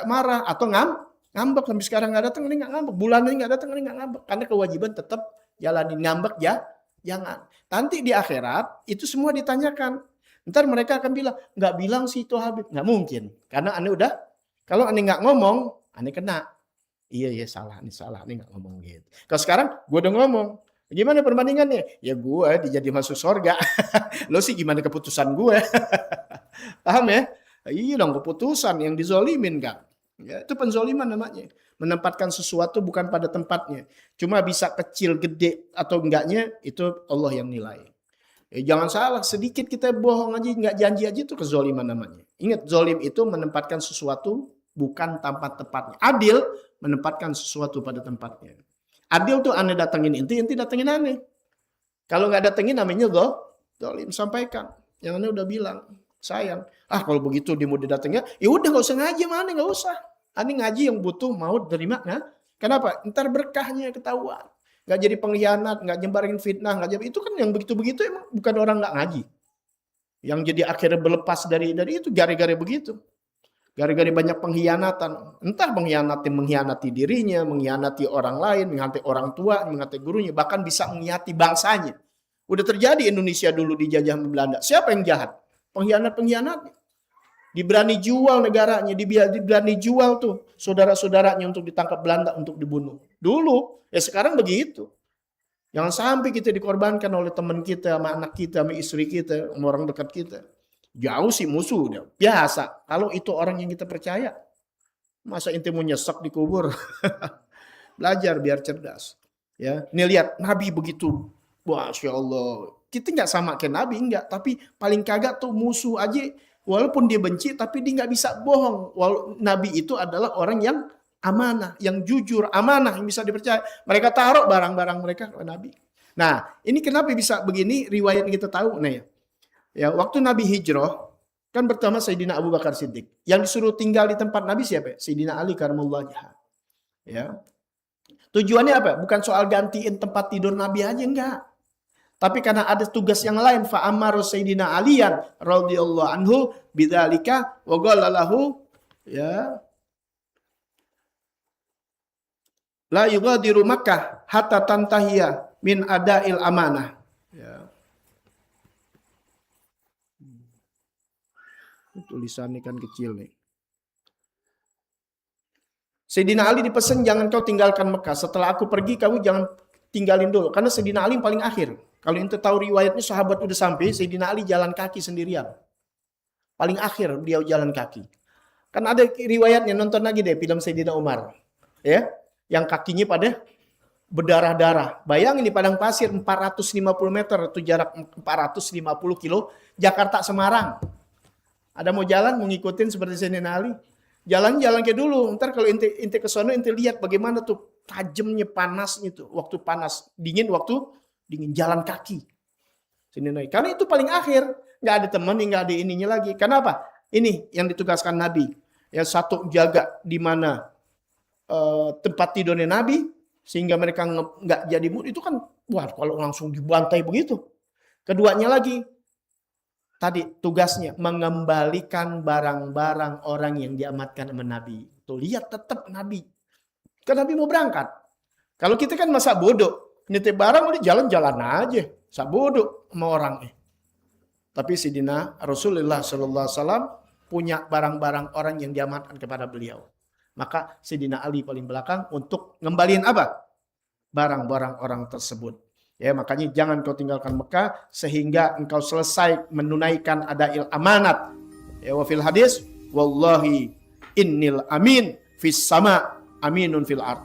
marah atau ngambek sampai sekarang nggak datang, ane nggak ngambek. Bulan ini nggak datang, ane nggak ngambek. Karena kewajiban tetap jalanin, ngambek ya, jangan. Nanti di akhirat itu semua ditanyakan. Ntar mereka akan bilang, nggak bilang sih itu Habib, nggak mungkin. Karena ane udah, kalau ane nggak ngomong, ane kena. Iya salah, ane nggak ngomong gitu. Kalau sekarang gue udah ngomong. Gimana perbandingannya? Ya gue dijadi masuk surga. Lo sih gimana keputusan gue? Paham ya? Iya dong, keputusan yang dizolimin kan. Ya, itu penzoliman namanya. Menempatkan sesuatu bukan pada tempatnya. Cuma bisa kecil, gede, atau enggaknya, itu Allah yang nilai. Jangan salah, sedikit kita bohong aja, nggak janji aja, itu kezoliman namanya. Ingat, zolim itu menempatkan sesuatu bukan tempat-tempatnya. Adil, menempatkan sesuatu pada tempatnya. Adil tuh ane datengin inti datengin ane. Kalau nggak datengin namanya zolim. Sampaikan. Yang ane udah bilang, sayang. Kalau begitu dia mau didatengin, ya udah nggak usah ngaji sama ane, nggak usah. Ane ngaji yang butuh mau terima, nah. Kenapa? Ntar berkahnya ketahuan. Nggak jadi pengkhianat, nggak nyebarin fitnah, nggak jadi, itu kan yang begitu-begitu emang bukan orang nggak ngaji. Yang jadi akhirnya berlepas dari itu gara-gara begitu. Gara-gara banyak pengkhianatan. Entah mengkhianati dirinya, mengkhianati orang lain, mengkhianati orang tua, mengkhianati gurunya, bahkan bisa mengkhianati bangsanya. Udah terjadi Indonesia dulu dijajah Belanda. Siapa yang jahat? Pengkhianat-pengkhianat. Diberani jual negaranya, diberani jual tuh saudara-saudaranya untuk ditangkap Belanda, untuk dibunuh. Dulu, sekarang begitu. Jangan sampai kita dikorbankan oleh teman kita, sama anak kita, sama istri kita, sama orang dekat kita. Jauh sih musuh, biasa. Kalau itu orang yang kita percaya, masa inti mau nyesek di kubur? Belajar biar cerdas. Ya, ini lihat Nabi begitu, Masya Allah. Kita nggak sama kayak Nabi, enggak. Tapi paling kagak tuh musuh aja, walaupun dia benci, tapi dia nggak bisa bohong. Nabi itu adalah orang yang amanah, yang jujur, amanah, yang bisa dipercaya. Mereka taruh barang-barang mereka ke Nabi. Nah, ini kenapa bisa begini? Riwayat yang kita tahu, nah ya, waktu Nabi hijrah, kan pertama Sayyidina Abu Bakar Siddiq. Yang disuruh tinggal di tempat Nabi siapa? Sayyidina Ali karamallahu wajhah. Ya. Tujuannya apa? Bukan soal gantiin tempat tidur Nabi aja, enggak. Tapi karena ada tugas yang lain. Fa'amaru Sayyidina Aliyan radhiyallahu anhu bidzalika wa qala lahu ya la yughadiru Makkah hatta tantahiya min ada'il amanah. Ya. Tulisannya kan kecil nih. Sayyidina Ali dipesan, jangan kau tinggalkan Mekah. Setelah aku pergi, kamu jangan tinggalin dulu. Karena Sayyidina Ali paling akhir. Kalau ente tahu riwayatnya, sahabat udah sampai, Sayyidina Ali jalan kaki sendirian. Paling akhir dia jalan kaki. Kan ada riwayatnya, nonton lagi deh film Sayyidina Umar. Ya, yang kakinya pada berdarah-darah. Bayangin di padang pasir 450 meter, itu jarak 450 kilo, Jakarta Semarang. Ada mau jalan, mau ngikutin seperti Sayyidina Ali. Jalan-jalan ke dulu. Ntar kalau inti ke sono, inti lihat bagaimana tuh tajamnya, panasnya tuh. Waktu panas, dingin, waktu dingin. Jalan kaki. Karena itu paling akhir. Nggak ada teman, nggak ada ininya lagi. Kenapa? Ini yang ditugaskan Nabi. Yang satu jaga di mana tempat tidurnya Nabi, sehingga mereka nggak jadi murid. Itu kan, wah kalau langsung dibantai begitu. Keduanya lagi, tadi tugasnya mengembalikan barang-barang orang yang diamanatkan sama Nabi. Tuh lihat tetap Nabi. Kan Nabi mau berangkat. Kalau kita kan masa bodoh. Nitip barang udah jalan-jalan aja. Masa bodoh sama orang. Tapi Sayyidina Rasulullah SAW punya barang-barang orang yang diamanatkan kepada beliau. Maka Sayyidina Ali paling belakang untuk ngembaliin apa? Barang-barang orang tersebut. Ya, makanya jangan kau tinggalkan Mekah sehingga engkau selesai menunaikan adail amanat. Ya, wa fil hadis, wallahi innil amin fis sama aminun fil ard.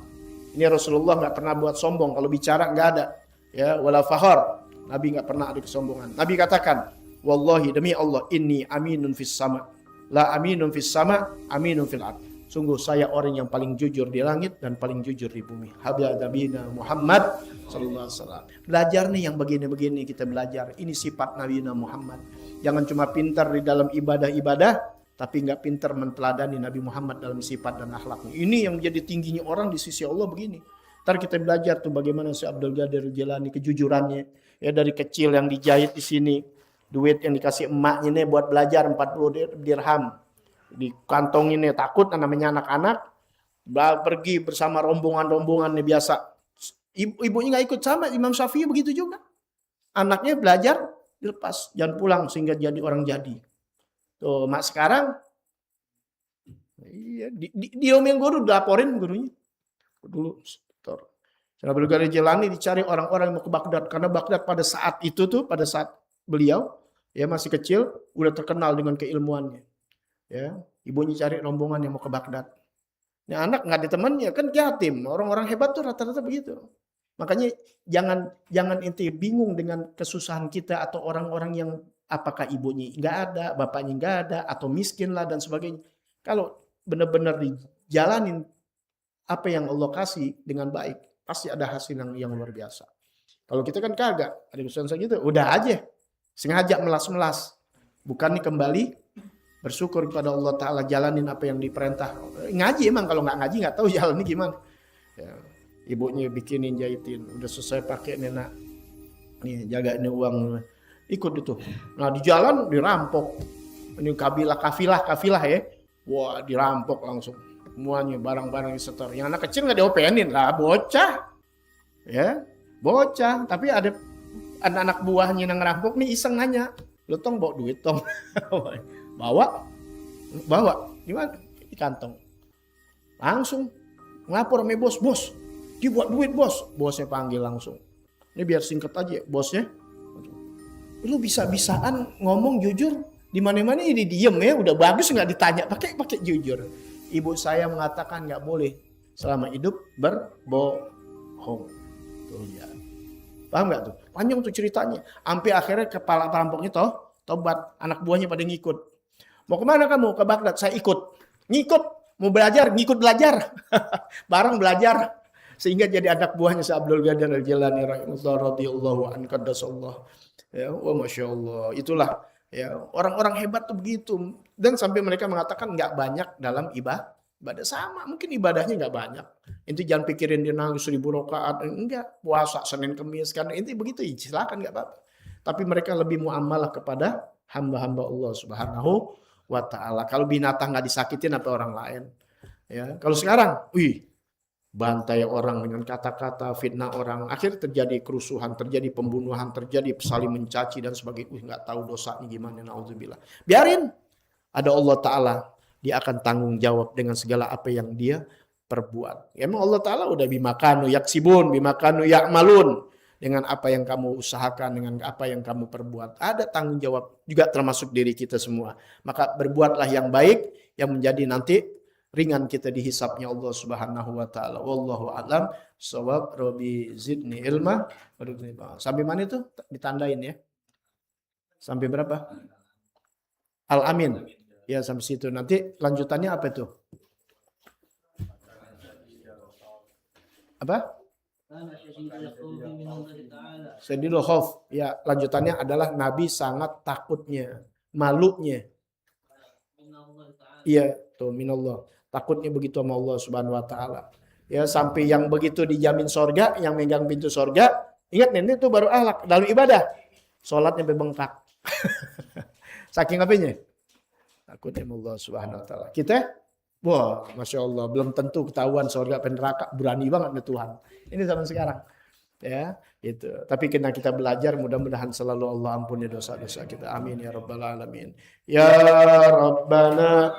Ini Rasulullah nggak pernah buat sombong, kalau bicara nggak ada. Ya, wala fakhar. Nabi nggak pernah ada kesombongan. Nabi katakan, wallahi demi Allah, inni aminun fis sama, la aminun fis sama, aminun fil ard. Sungguh saya orang yang paling jujur di langit dan paling jujur di bumi. Habla nabiyina Muhammad sallallahu alaihi wasallam. Belajar nih yang begini-begini kita belajar. Ini sifat Nabi Muhammad. Jangan cuma pintar di dalam ibadah-ibadah, tapi nggak pintar menteladani Nabi Muhammad dalam sifat dan akhlaknya. Ini yang menjadi tingginya orang di sisi Allah begini. Ntar kita belajar tuh bagaimana si Abdul Qadir Jilani kejujurannya. Ya dari kecil yang dijahit di sini. Duit yang dikasih emaknya nih buat belajar 40 dirham. Di kantong ini takut namanya anak-anak. Pergi bersama rombongan-rombongan nih biasa. Ibunya nggak ikut sama Imam Syafi'i begitu juga. Anaknya belajar dilepas, jangan pulang sehingga jadi orang jadi. Tuh, mak sekarang iya diomelin guru, dilaporin gurunya. Dulu Abdul Qadir Jilani dicari orang-orang yang mau ke Baghdad karena Baghdad pada saat itu tuh pada saat beliau ya masih kecil udah terkenal dengan keilmuannya. Ya, ibunya cari rombongan yang mau ke Baghdad. Nah, anak nggak ada temannya kan yatim. Orang-orang hebat tuh rata-rata begitu. Makanya jangan inti bingung dengan kesusahan kita atau orang-orang yang apakah ibunya nggak ada, bapaknya nggak ada, atau miskin lah dan sebagainya. Kalau benar-benar dijalanin apa yang Allah kasih dengan baik, pasti ada hasil yang luar biasa. Kalau kita kan kagak, ada kesusahan gitu, udah aja sengaja melas-melas. Bukan nih kembali bersyukur kepada Allah Ta'ala, jalanin apa yang diperintah. Ngaji emang, kalau nggak ngaji nggak tahu jalannya gimana. Ya. Ibunya bikinin, jahitin, udah selesai pakai nenek, nih jaga ini uang, ikut itu. Nah di jalan dirampok, ini kafilah ya, wah dirampok langsung, semuanya barang-barang disetor. Yang anak kecil nggak diopenin lah, bocah, ya bocah. Tapi ada anak-anak buahnya yang ngerampok nih iseng nanya, lo tong bawa duit tong, bawa, gimana di kantong, langsung ngelapor sama bos. Dibuat duit bosnya panggil langsung. Ini biar singkat aja bosnya. Lu bisa-bisaan ngomong jujur di mana-mana ini diem ya, udah bagus nggak ditanya, pakai jujur. Ibu saya mengatakan nggak boleh selama hidup berbohong. Tuh ya. Paham nggak tuh? Panjang tuh ceritanya. Sampai akhirnya kepala perampoknya tobat, anak buahnya pada ngikut. Mau kemana kamu? Ke Baghdad. Saya ikut. Ngikut. Mau belajar, ngikut belajar. Bareng belajar. Sehingga jadi anak buahnya si Abdul Qadir Al-Jilani radhiyallahu anhu qaddasallahu. Ya, wah masya Allah. Itulah ya orang-orang hebat tuh begitu. Dan sampai mereka mengatakan nggak banyak dalam ibadah sama. Mungkin ibadahnya nggak banyak. Inti jangan pikirin dia nangis 1000 rakaat. Enggak, puasa Senin Kamis kan. Inti begitu, silakan nggak apa-apa. Tapi mereka lebih muamalah kepada hamba-hamba Allah Subhanahu wa Ta'ala. Kalau binatang nggak disakitin apa orang lain. Ya, kalau sekarang, bantai orang dengan kata-kata, fitnah orang, akhirnya terjadi kerusuhan, terjadi pembunuhan, terjadi saling mencaci dan sebagainya. Nggak tahu dosanya gimana, naudzubillah. Biarin, ada Allah Ta'ala, dia akan tanggung jawab dengan segala apa yang dia perbuat. Emang Allah Ta'ala udah bimakanu yaksibun, bimakanu yakmalun, dengan apa yang kamu usahakan, dengan apa yang kamu perbuat. Ada tanggung jawab juga termasuk diri kita semua. Maka berbuatlah yang baik, yang menjadi nanti ringan kita dihisapnya Allah Subhanahu wa Ta'ala. Wallahu a'lam shawab. Rabbi zidni ilma. Sampai mana itu? Ditandain ya. Sampai berapa? Al-Amin. Ya sampai situ. Nanti lanjutannya apa itu? Apa? Syadidul khauf. Ya, lanjutannya adalah Nabi sangat takutnya, malunya. Iya, tuh minallah. Takutnya begitu sama Allah Subhanahu wa Ta'ala. Ya, sampai yang begitu dijamin sorga, yang megang pintu sorga, ingat nih itu baru akhlak dalam ibadah. Sholatnya bengkak. Saking apanya? Takutnya sama Allah Subhanahu wa Ta'ala. Kita, wah, masya Allah, belum tentu ketahuan sorga dan neraka, berani banget nih Tuhan. Ini zaman sekarang. Ya, itu. Tapi karena kita belajar, mudah-mudahan selalu Allah ampuni dosa-dosa kita. Amin ya rabbal alamin. Ya Rabbana